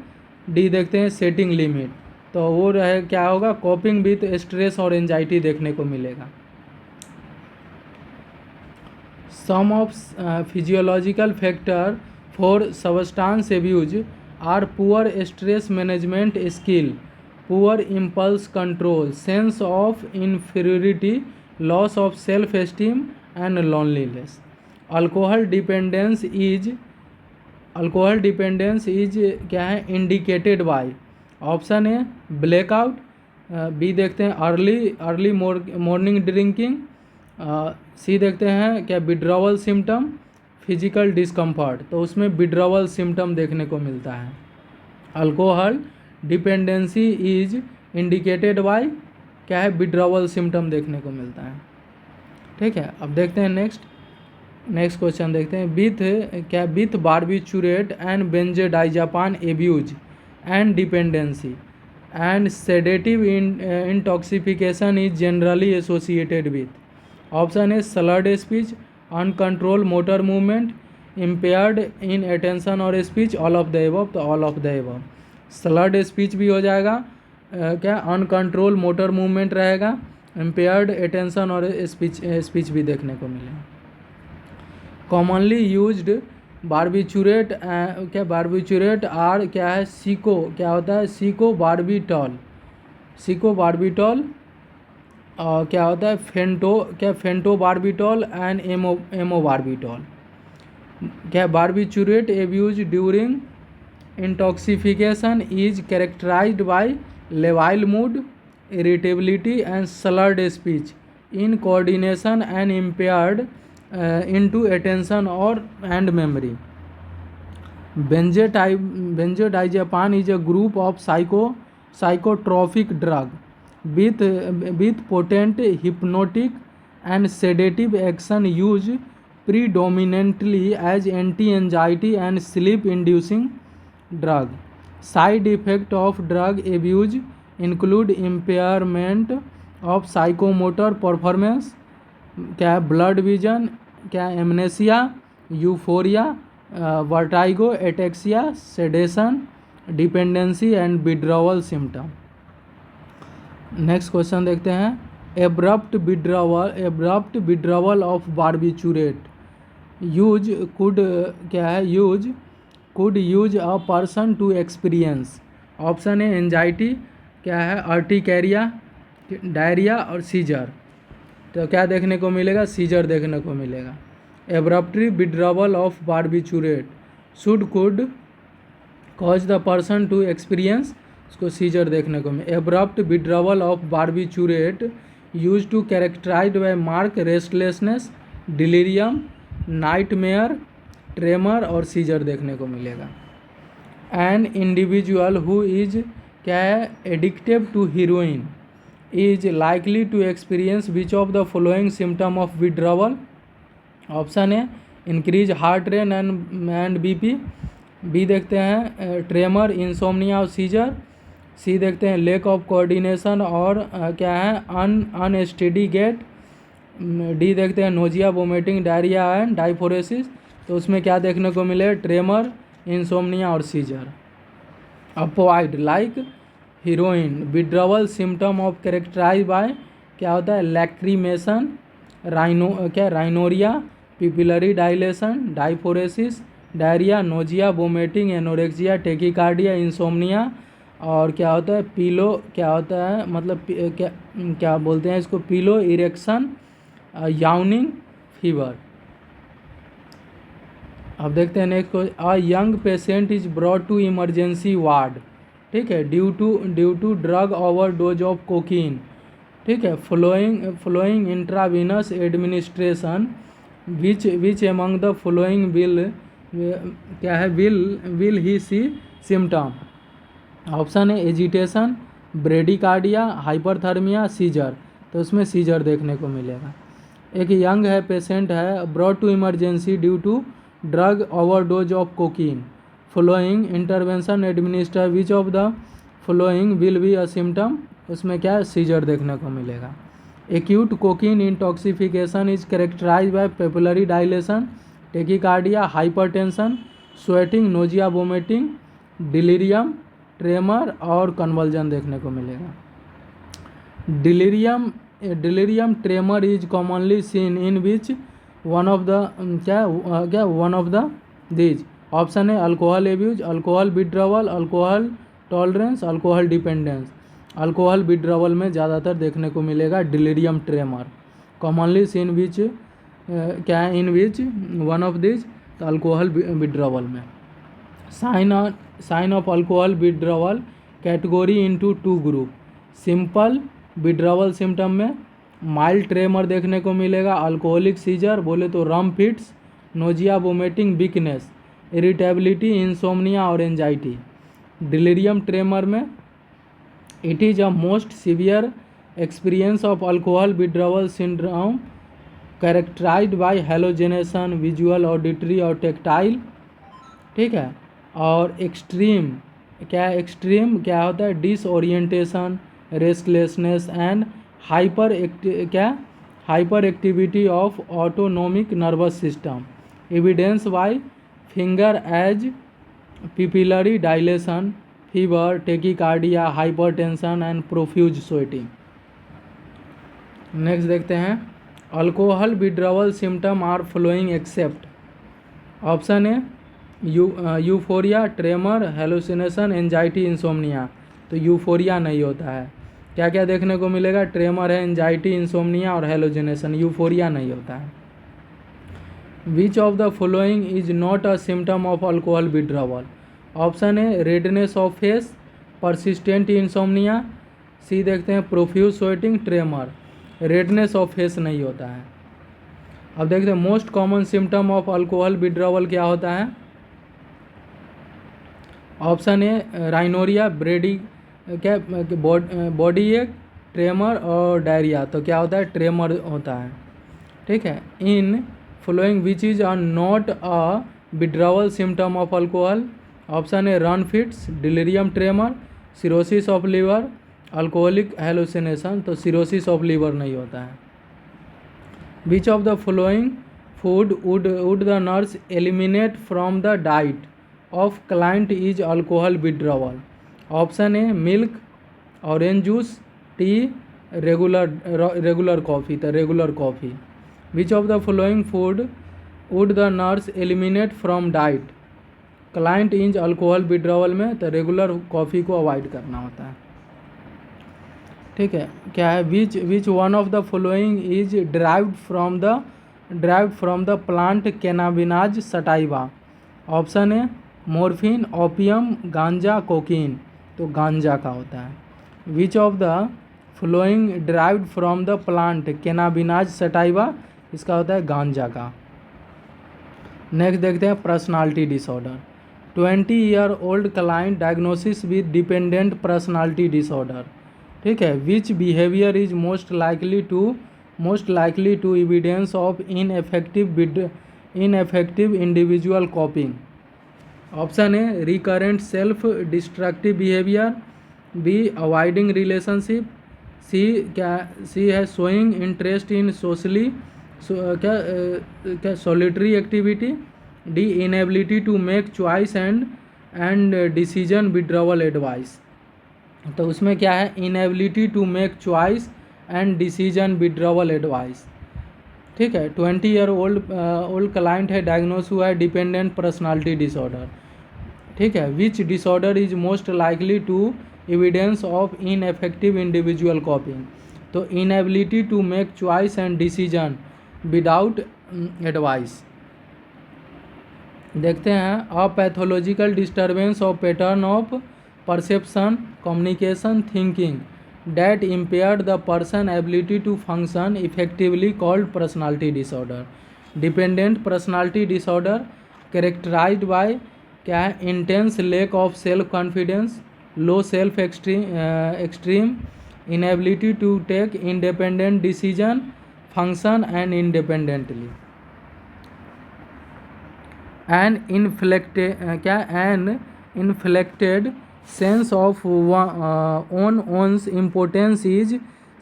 D देखते हैं setting limit. तो वो रहे क्या होगा, कॉपिंग विथ स्ट्रेस और एंजाइटी देखने को मिलेगा। Some of physiological factor for substance abuse are poor stress management skill, poor impulse control, sense of inferiority, loss of self esteem and loneliness. Alcohol dependence is क्या है, indicated by. Option A blackout, B देखते हैं early morning drinking, सी देखते हैं क्या withdrawal symptom, physical discomfort. तो उसमें withdrawal symptom देखने को मिलता है। Alcohol dependency is indicated by क्या है, विड्रॉवल सिम्टम देखने को मिलता है। ठीक है, अब देखते हैं नेक्स्ट क्वेश्चन देखते हैं, with barbiturate and benzodiazepine abuse and dependency and sedative intoxification is generally associated with. Option A slurred speech, uncontrol motor movement, impaired in attention और speech, all of the above. तो all of the above. Slurred speech भी हो जाएगा, क्या uncontrol motor movement रहेगा, impaired attention और speech भी देखने को मिलेगा। कॉमनली यूज्ड बार्बिचुरेट, क्या बार्बिचुरेट आर क्या है, सीको क्या होता है, सीको बार्बिटॉल क्या होता है, फेंटो बार्बिटॉल एंड एमो बार्बिटॉल। क्या barbiturate abuse during intoxification is characterised by लेवाइल mood, irritability and slurred speech in coordination and impaired into attention or and memory. Benzodiazepine is a group of psychotropic drug with potent hypnotic and sedative action used predominantly as anti-anxiety and sleep-inducing drug. Side effects of drug abuse include impairment of psychomotor performance, क्या blurred vision, क्या amnesia, euphoria, vertigo, ataxia, sedation, dependency and withdrawal symptom. Next question देखते हैं, abrupt withdrawal of barbiturate use could क्या है, could use a person to experience. Option A anxiety, क्या है urticaria, diarrhoea और scissor. तो क्या देखने को मिलेगा, सीजर देखने को मिलेगा। Abruptly withdrawal of barbiturate should could cause the person to experience, इसको सीजर देखने को मिले। Abrupt withdrawal of barbiturate use to characterise by mark restlessness, delirium, nightmare, tremor और सीजर देखने को मिलेगा। एन इंडिविजुअल हु इज क्या है addictive to heroin is likely to experience which of the following symptom of withdrawal. Option है increase heart rate and BP, B देखते हैं tremor, insomnia और सीजर, सी देखते हैं लेक ऑफ कोऑर्डिनेशन और क्या है अनस्टेडी गेट, डी देखते हैं nausea, vomiting, diarrhoea and diaphoresis. तो उसमें क्या देखने को मिले ट्रेमर, इंसोम्निया और seizure. Opioid like heroin, withdrawal symptom of characterise by क्या होता है lacrimation, rhinorrhoea, pupillary dilation, diaphoresis, diarrhoea, nausea, vomiting, anorexia, tachycardia, insomnia और क्या होता है पीलो, क्या होता है मतलब क्या बोलते हैं इसको पीलो इरेक्शन, याउनिंग, फीवर। अब देखते हैं नेक्स्ट को, a young patient is brought to emergency ward, ठीक है, due to drug overdose of cocaine, ठीक है, following intravenous administration, which among the following will क्या है will he see symptom. Option है एजिटेशन, ब्रेडिकार्डिया, हाइपरथर्मिया, सीजर। तो उसमें scissor देखने को मिलेगा। एक यंग है पेशेंट है brought to emergency due to drug overdose of cocaine, following intervention administer, which of the following will be a symptom, उसमें क्या है सीजर देखने को मिलेगा। Acute cocaine intoxification is characterise by pupillary dilation, tachycardia, hypertension, sweating, nausea, vomiting, delirium, tremor और convulsion देखने को मिलेगा। Delirium tremor is commonly seen in which one of the one of the these. Option है alcohol abuse, alcohol withdrawal, alcohol tolerance, alcohol dependence. Alcohol withdrawal में ज़्यादातर देखने को मिलेगा delirium tremor, commonly seen which क्या है in which one of this, तो alcohol withdrawal में। Sign of alcohol withdrawal category into two group. Simple withdrawal symptom में माइल्ड ट्रेमर देखने को मिलेगा, अल्कोहलिक सीजर बोले तो rum fits, nausea, vomiting, weakness, irritability, insomnia और एंजाइटी। डिलीरियम ट्रेमर में it is a most severe experience of alcohol withdrawal syndrome characterised by hallucination, visual, auditory और tactile, ठीक है। और एक्सट्रीम क्या होता है disorientation, restlessness and hyper activity of autonomic nervous system, evidence by finger as pupillary dilation, fever, tachycardia, hypertension and profuse sweating. Next देखते हैं alcohol withdrawal symptom are following except. Option है euphoria, tremor, hallucination, anxiety, insomnia. तो euphoria नहीं होता है। क्या क्या देखने को मिलेगा ट्रेमर है, एंजाइटी, इंसोम्निया और हेलोजिनेशन, यूफोरिया नहीं होता है। Which of the following is not a symptom of alcohol withdrawal. Option है redness of face, persistent insomnia, C देखते हैं profuse sweating, tremor. Redness of face नहीं होता है। अब देखते हैं most common symptom of alcohol withdrawal क्या होता है। ऑप्शन है राइनोरिया, बॉडी एक, ट्रेमर और डायरिया। तो क्या होता है ट्रेमर होता है, ठीक है। In following which is are not a withdrawal symptom of alcohol. Option है rum fits, delirium tremor, cirrhosis of liver, alcoholic hallucination. तो सिरोसिस ऑफ लीवर नहीं होता है। Which of the following food would the nurse eliminate from the diet of client is alcohol withdrawal. Option है milk, orange juice, tea, regular coffee. तो regular coffee. Which of the following food would the nurse eliminate from diet client is alcohol withdrawal में, तो regular coffee को avoid करना होता है, ठीक है। क्या है which one of the following is derived from the plant cannabis sativa. Option A morphine, opium, ganja, cocaine, तो गांजा का होता है। Which of the following derived from the plant cannabis sativa, इसका होता है गांजा का। नेक्स्ट देखते हैं personality disorder. 20-year-old client diagnosis with dependent personality disorder, ठीक है। Which behaviour is most likely to evidence of ineffective individual coping. Option A recurrent self destructive behaviour, B avoiding relationship, C है showing interest in solitary activity, D inability to make choice and decision withdrawal advice. तो उसमें क्या है, inability to make choice and decision withdrawal advice, ठीक है। 20-year-old client है, diagnose हुआ है डिपेंडेंट पर्सनालिटी डिसऑर्डर, ठीक है। Which disorder is most likely to evidence of ineffective individual coping, तो inability to make choice and decision without advice. देखते हैं a pathological disturbance of pattern of perception, communication, thinking that impaired the person ability to function effectively called personality disorder। dependent personality disorder characterized by क्या है, intense lack of self confidence, low self extreme inability to take independent decision, function and independently, an inflected sense of one's importance is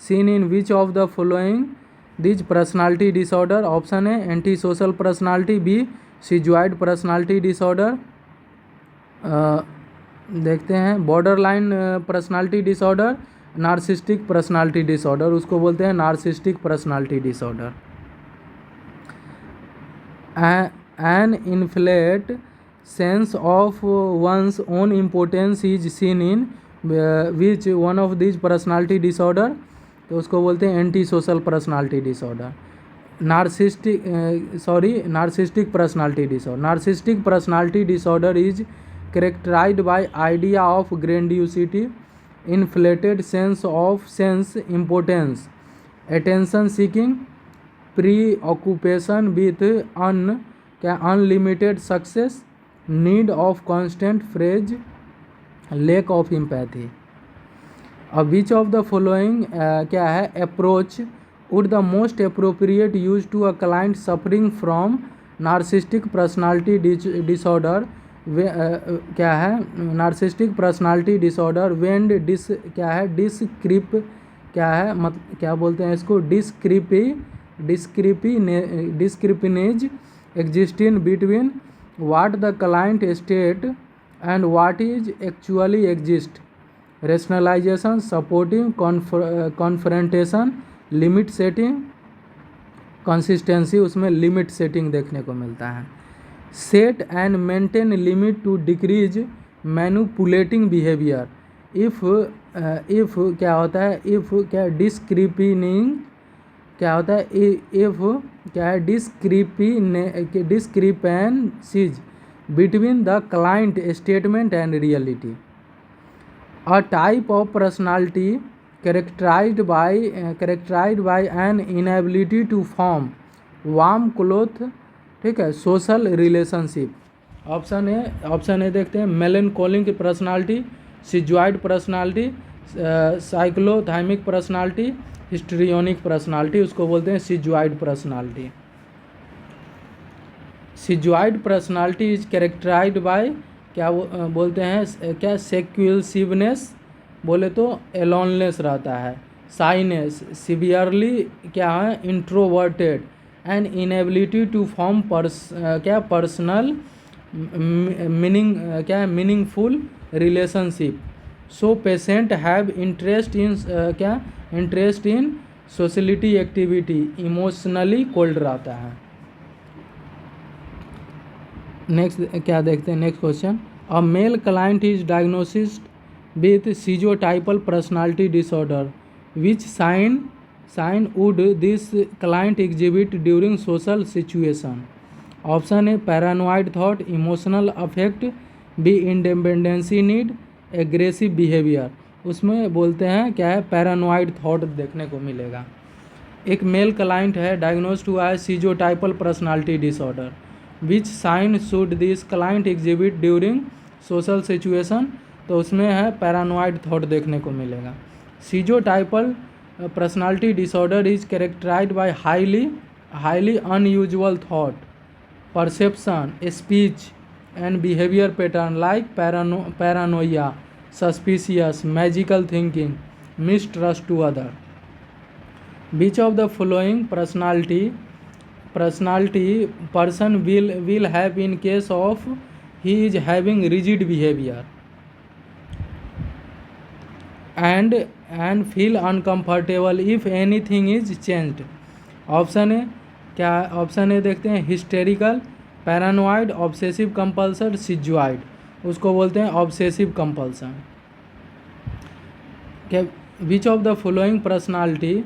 seen in which of the following these personality disorder। Option है antisocial personality, B schizoid personality disorder, देखते हैं borderline personality disorder, narcissistic personality disorder, उसको बोलते हैं narcissistic personality disorder. An inflate sense of one's own importance is seen in which one of these personality disorder, तो उसको बोलते हैं anti social personality disorder. Narcissistic personality disorder. Narcissistic personality disorder is characterised by idea of grandiosity, inflated sense importance, attention seeking, preoccupation with unlimited success, need of constant praise, lack of empathy. अब which of the following क्या है, approach would the most appropriate use to a client suffering from narcissistic personality disorder, क्या है narcissistic personality disorder वेंड क्या है डिस्क्रिप, क्या है क्या बोलते हैं इसको, discrepancies existing between what the client state and what is actually exist, rationalization, supporting confrontation, limit setting, consistency, उसमें लिमिट सेटिंग देखने को मिलता है। Set and maintain limit to decrease manipulating behaviour, if क्या होता है, इफ़ क्या डिस्क्रिपिनिंग, क्या होता है, इफ क्या है discrepancies between the client statement and reality. A type of personality characterised by an inability to form warm close, ठीक है, सोशल रिलेशनशिप। ऑप्शन ए देखते हैं melancholic personality, schizoid personality, cyclothymic personality, histrionic personality, उसको बोलते हैं schizoid personality. Schizoid personality is characterised by क्या बोलते हैं, क्या सेक्यूल्सिवनेस, बोले तो एलोनलेस रहता है, साइनेस, सिवियरली क्या है introverted, and inability to form क्या personal meaningful relationship. So patient have interest in sociality activity, emotionally cold रहता है। नेक्स्ट क्या देखते हैं, next question, a male client is diagnosed with schizotypal personality disorder, which sign would this client exhibit during social situation. Option A paranoid thought, emotional affect, B independency need, aggressive behaviour. उसमें बोलते हैं क्या है, paranoid thought देखने को मिलेगा। एक mail client है, डायग्नोस्ड हुआ है schizotypal personality disorder. Which sign should this client exhibit during social situation, तो उसमें है पैरानोइड थॉट देखने को मिलेगा। Schizotypal personality disorder is characterised by highly unusual thought, perception, speech and behavior pattern like paranoia, suspicious, magical thinking, mistrust to other. Which of the following personality person will have in case of he is having rigid behavior and feel uncomfortable if anything is changed? Option A क्या, option A देखते हैं hysterical, paranoid, obsessive compulsion, schizoid. उसको बोलते हैं obsessive compulsion. क्या, which of the following personality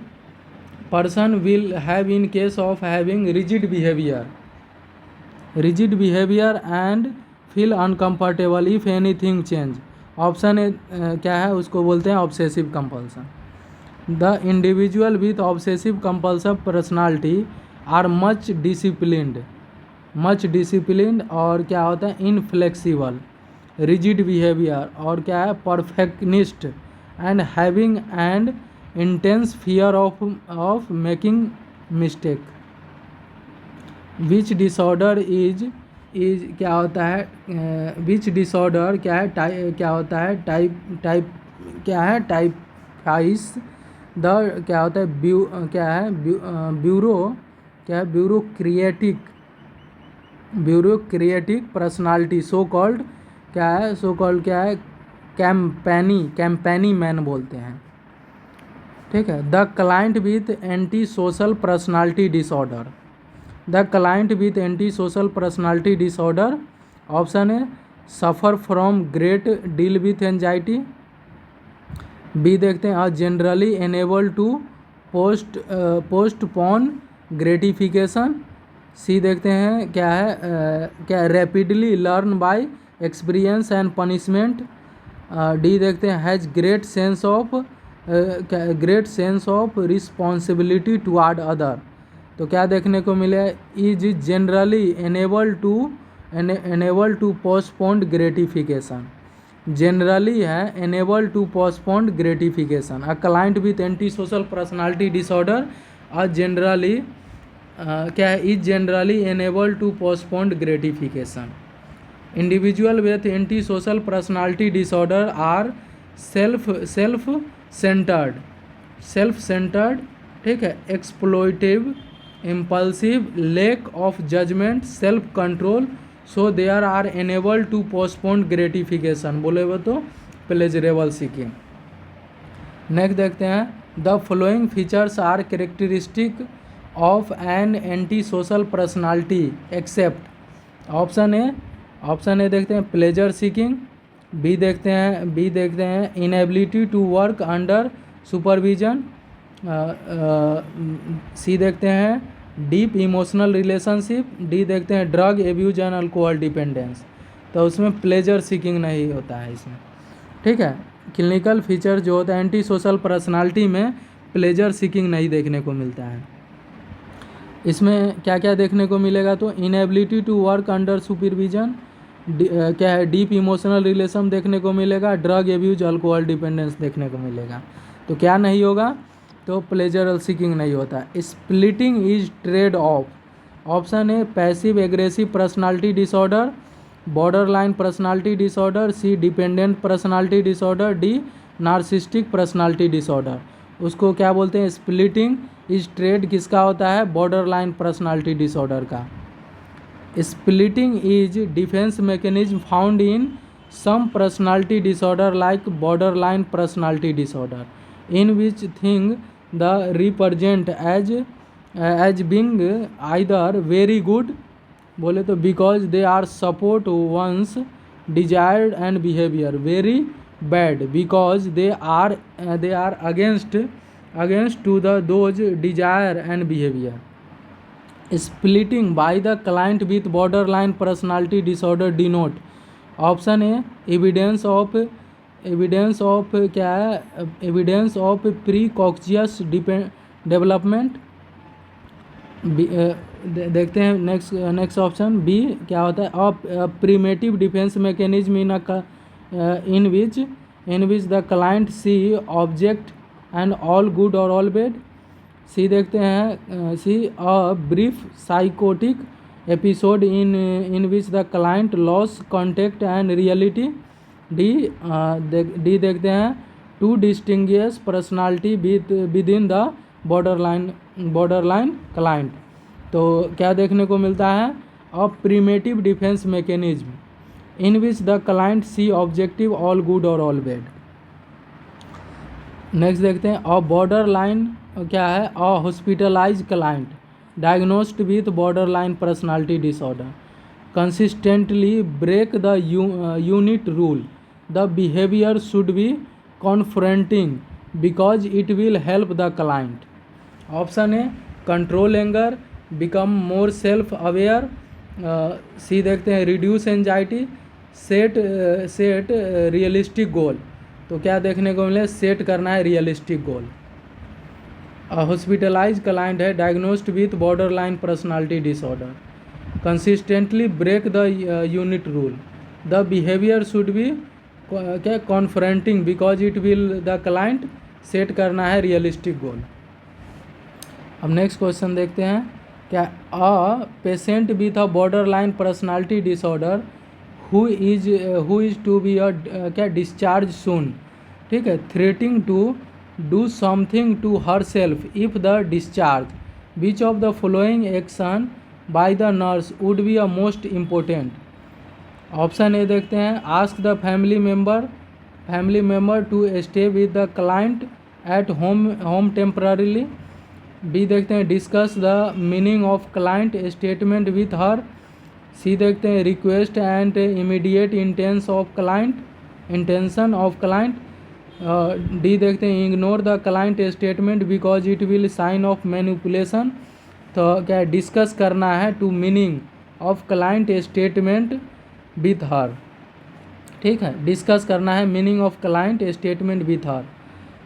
person will have in case of having rigid behaviour and feel uncomfortable if anything change. Option A क्या है, उसको बोलते हैं obsessive compulsion. The individual with obsessive compulsive personality are much disciplined और क्या होता है inflexible, rigid behaviour और क्या है perfectionist and having and intense fear of making mistake. Which disorder is क्या होता है, विच डिसऑर्डर क्या है क्या होता है टाइपफाइज द क्या होता है ब्यूरोक्रेटिक पर्सनालिटी, सो कॉल्ड क्या है कैम्पेनी मैन बोलते हैं। ठीक है। The client with anti social personality disorder, option A suffer from great deal with anxiety, B देखते हैं generally enable to postpone gratification, C देखते हैं क्या है rapidly learn by experience and punishment, D देखते हैं has great sense of responsibility toward other. तो क्या देखने को मिले, is generally enable to postpone gratification, generally है enable to postpone gratification. A client with anti social personality disorder generally क्या है is generally enable to postpone gratification. Individual with anti social personality disorder are self centred, ठीक है, exploitative, impulsive, lack of judgement, self control, so there are enable to postpone gratification, बोले वो तो pleasurable seeking. Next देखते हैं the following features are characteristic of an anti social personality except. Option A देखते हैं pleasure seeking, B देखते हैं inability to work under supervision, सी देखते हैं डीप इमोशनल रिलेशनशिप, डी देखते हैं drug abuse and alcohol dependence. तो उसमें प्लेजर सीकिंग नहीं होता है इसमें। ठीक है, क्लिनिकल फीचर जो होता है एंटी सोशल पर्सनालिटी में प्लेजर सीकिंग नहीं देखने को मिलता है। इसमें क्या क्या देखने को मिलेगा, तो inability to work under supervision, क्या है डीप इमोशनल रिलेशन देखने को मिलेगा, ड्रग एब्यूज अल्कोहल डिपेंडेंस देखने को मिलेगा। तो क्या नहीं होगा, तो प्लेजर सीकिंग नहीं होता। Splitting is trait of, option A passive aggressive personality disorder, borderline personality disorder, C dependent personality disorder, D narcissistic personality disorder. उसको क्या बोलते हैं, स्प्लिटिंग इज ट्रेड किसका होता है, बॉर्डर लाइन पर्सनालिटी डिसऑर्डर का। Splitting is defence mechanism found in some personality disorder like borderline personality disorder, in which thing the represent as being either very good, बोले तो because they are support ones desired and behaviour, very bad because they are against to the those desire and behaviour, splitting by the client with borderline personality disorder denote? Option A evidence of क्या है, evidence of precocious development. देखते हैं next option B क्या होता है, primitive defence mechanism in which the client see object and all good और all bad. C देखते हैं C a brief psychotic episode in which the client loss contact and reality. D देखते हैं to distinguish personality within the borderline client. तो क्या देखने को मिलता है, a primitive defence mechanism in which the client C objective all good और all bad. Next देखते हैं अ बॉर्डरलाइन क्या है, a hospitalize client diagnosed with borderline personality disorder consistently break the unit rule, the behaviour should be confronting because it will help the client. Option A control anger, become more self aware. C देखते हैं reduce anxiety, set realistic goal. तो क्या देखने को मिले, set करना है realistic goal. Hospitalize client है diagnosed with borderline personality disorder consistently break the unit rule, the behaviour should be क्या confronting because it will the client, set करना है रियलिस्टिक गोल। अब नेक्स्ट क्वेश्चन देखते हैं, क्या a patient with a borderline personality disorder who is to be a क्या discharge soon, ठीक है, threatening to do something to herself if the discharge, which of the following action by the nurse would be a most important. Option A देखते हैं ask the family member to stay with the client at home temporarily. B देखते हैं discuss the meaning of client statement with her. C देखते हैं request and immediate intention of client. D देखते हैं ignore the client statement because it will sign of manipulation. तो क्या discuss करना है to meaning of client statement with her, ठीक है, डिस्कस करना है meaning of client statement with her.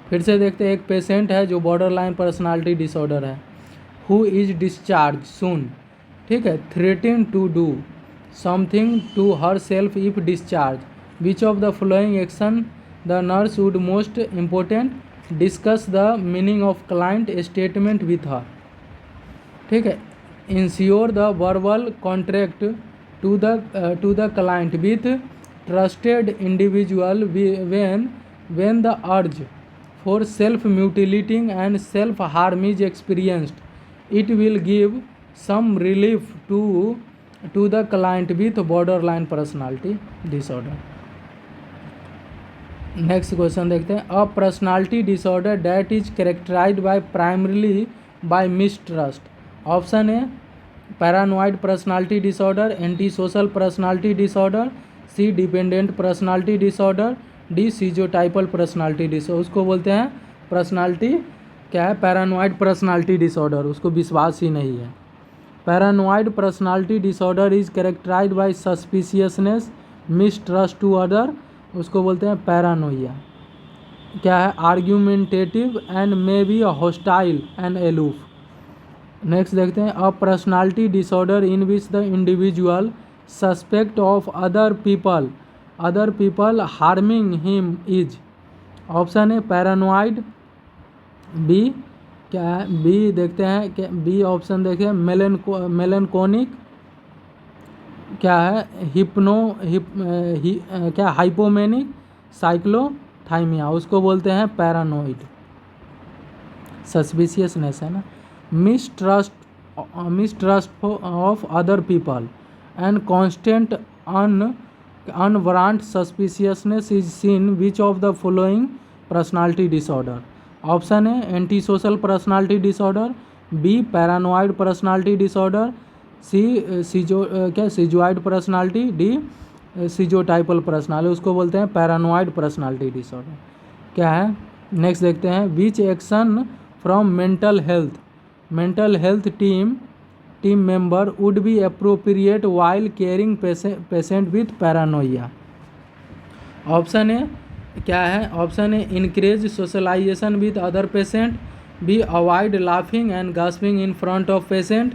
फिर से देखते हैं एक पेशेंट है जो बॉर्डरलाइन पर्सनालिटी डिसऑर्डर है, हु इज डिस्चार्ज सून, ठीक है, threatening to do something to herself if discharge, which of the following action the nurse would most important, discuss the meaning of client statement with her, ठीक है, ensure the verbal contract to the client with trusted individual when the urge for self-mutilating and self-harm is experienced, it will give some relief to the client with borderline personality disorder. Next question देखते हैं, a personality disorder that is characterised by primarily by mistrust. Option A paranoid personality disorder, anti social personality disorder, C dependent personality disorder, D schizotypal personality disorder. उसको बोलते हैं personality क्या है, paranoid personality disorder, उसको विश्वास ही नहीं है। Paranoid personality disorder is characterised by suspiciousness, mistrust to other, उसको बोलते हैं पैरानोइया। क्या है, argumentative and may be hostile and aloof. Next देखते हैं, a personality disorder in which the individual suspect of other people harming him is. Option है paranoid, B क्या है, बी देखते हैं क्या बी ऑप्शन देखिए मेलेनकोनिक, क्या है क्या हाइपोमेनिक, साइक्लोथाइमिया, उसको बोलते हैं पैरानोइड, सस्पिशियसनेस है ना। Mistrust of other people and constant unwarrant suspiciousness is seen which of the following personality disorder. Option है anti social personality disorder, B paranoid personality disorder, C schizoid personality, D schizotypal personality, उसको बोलते हैं paranoid personality disorder. क्या है, next देखते हैं, which action from mental health team team member would be appropriate while caring patient with paranoia. Option A क्या है? Option A increase socialization with other patient, B avoid laughing and gasping in front of patient,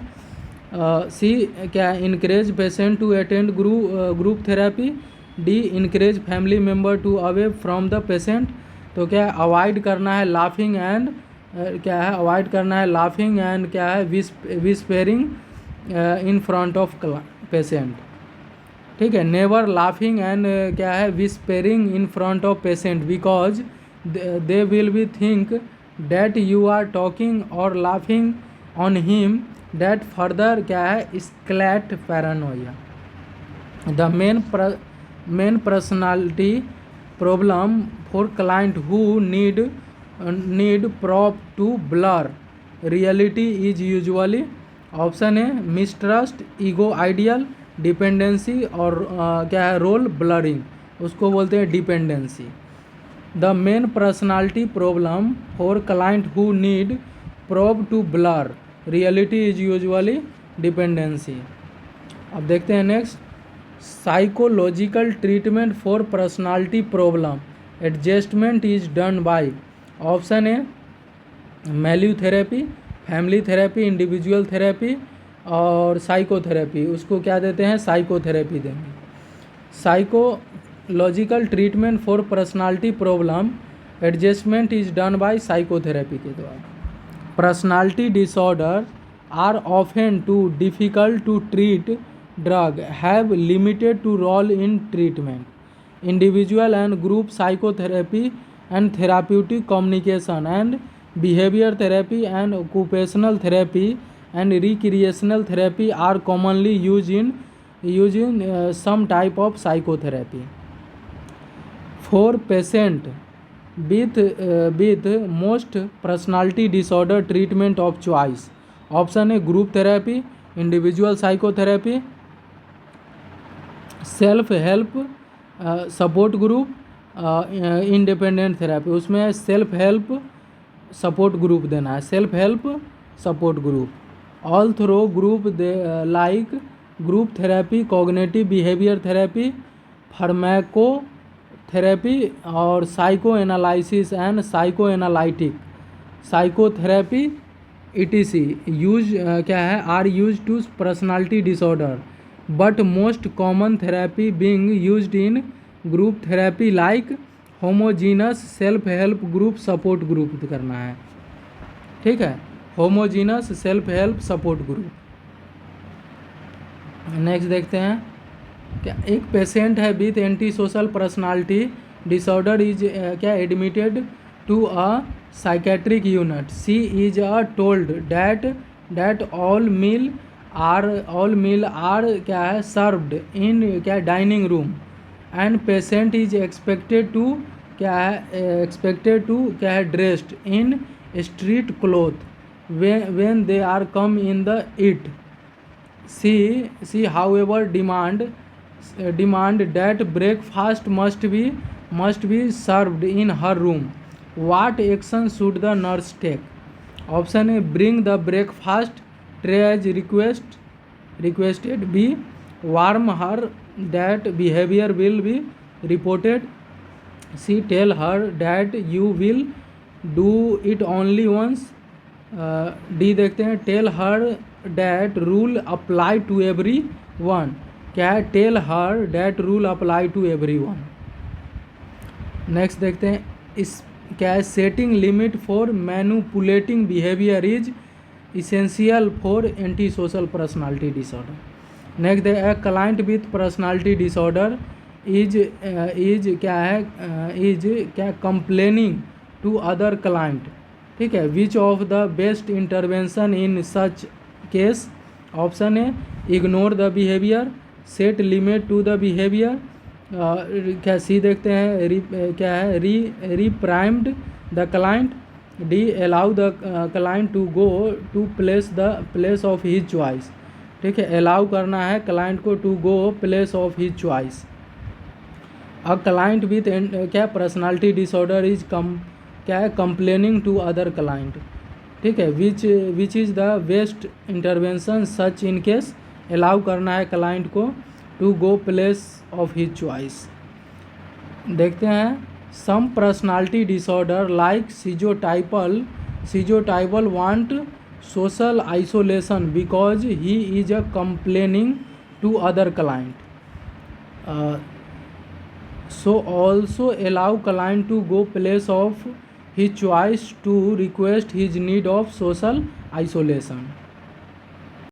C क्या है? Increase patient to attend group therapy, D increase family member to away from the patient. तो क्या avoid करना है laughing and क्या है? Avoid करना है लाफिंग एंड क्या है? Whispering in front of patient. ठीक है, नेवर लाफिंग एंड क्या है? Whispering in front of patient because they will be think that you are talking और laughing on him, that further क्या है? स्क्लैट paranoia. The main personality problem for client who need prop to blur reality is usually option है mistrust, ego ideal, dependency और क्या है? Role blurring, उसको बोलते हैं dependency. The main personality problem for client who need prop to blur reality is usually dependency. अब देखते हैं next, psychological treatment for personality problem adjustment is done by. Option A value therapy, family therapy, individual therapy और psychotherapy, उसको क्या देते हैं? Psychotherapy देंगे। Psychological treatment for personality problem adjustment is done by psychotherapy के द्वारा। Personality disorder are often to difficult to treat, drug have limited to role in treatment. Individual and group psychotherapy and therapeutic communication and behavior therapy and occupational therapy and recreational therapy are commonly used in some type of psychotherapy. For patient with most personality disorder treatment of choice, option A group therapy, individual psychotherapy, self help support group, independent therapy. उसमें self help support group देना है, self help support group. All through group like group therapy, cognitive behaviour therapy, pharmacotherapy और psychoanalysis and psychoanalytic psychotherapy ETC use क्या है? Are use to personality disorder, but most common therapy being used in group therapy like homogeneous self help group support group करना है। ठीक है, homogeneous self help support group. Next देखते हैं, क्या एक पेशेंट है with anti social personality disorder is क्या admitted to a psychiatric unit. C is told that all meal are क्या है? सर्व्ड इन क्या dining room and patient is expected to क्या है? Dressed in street cloth when they are come in the it. She however demand that breakfast must be served in her room. What action should the nurse take? Option A bring the breakfast tray as requested, B warm her, that behavior will be reported, C tell her that you will do it only once, D देखते हैं tell her that rule apply to everyone। क्या है? tell her that rule apply to everyone। Next देखते हैं, इस क्या है? Setting limit for manipulating behaviour is essential for anti social personality disorder. Next है client with personality disorder is क्या? Complaining to other client. ठीक है, which of the best intervention in such case? Option A ignore the behaviour, set limit to the behaviour, क्या C देखते हैं क्या है? Reprimand the client, D allow the client to go to place of his choice. ठीक है, allow करना है client को to go place of his choice. A client with क्या पर्सनालिटी डिसऑर्डर इज क्या है? Complaining to other client. ठीक है, which is the best intervention such in case, allow करना है क्लाइंट को to go place of his choice. देखते हैं, some personality disorder like schizotypal want social isolation because he is a complaining to other client, so also allow client to go place of his choice to request his need of social isolation।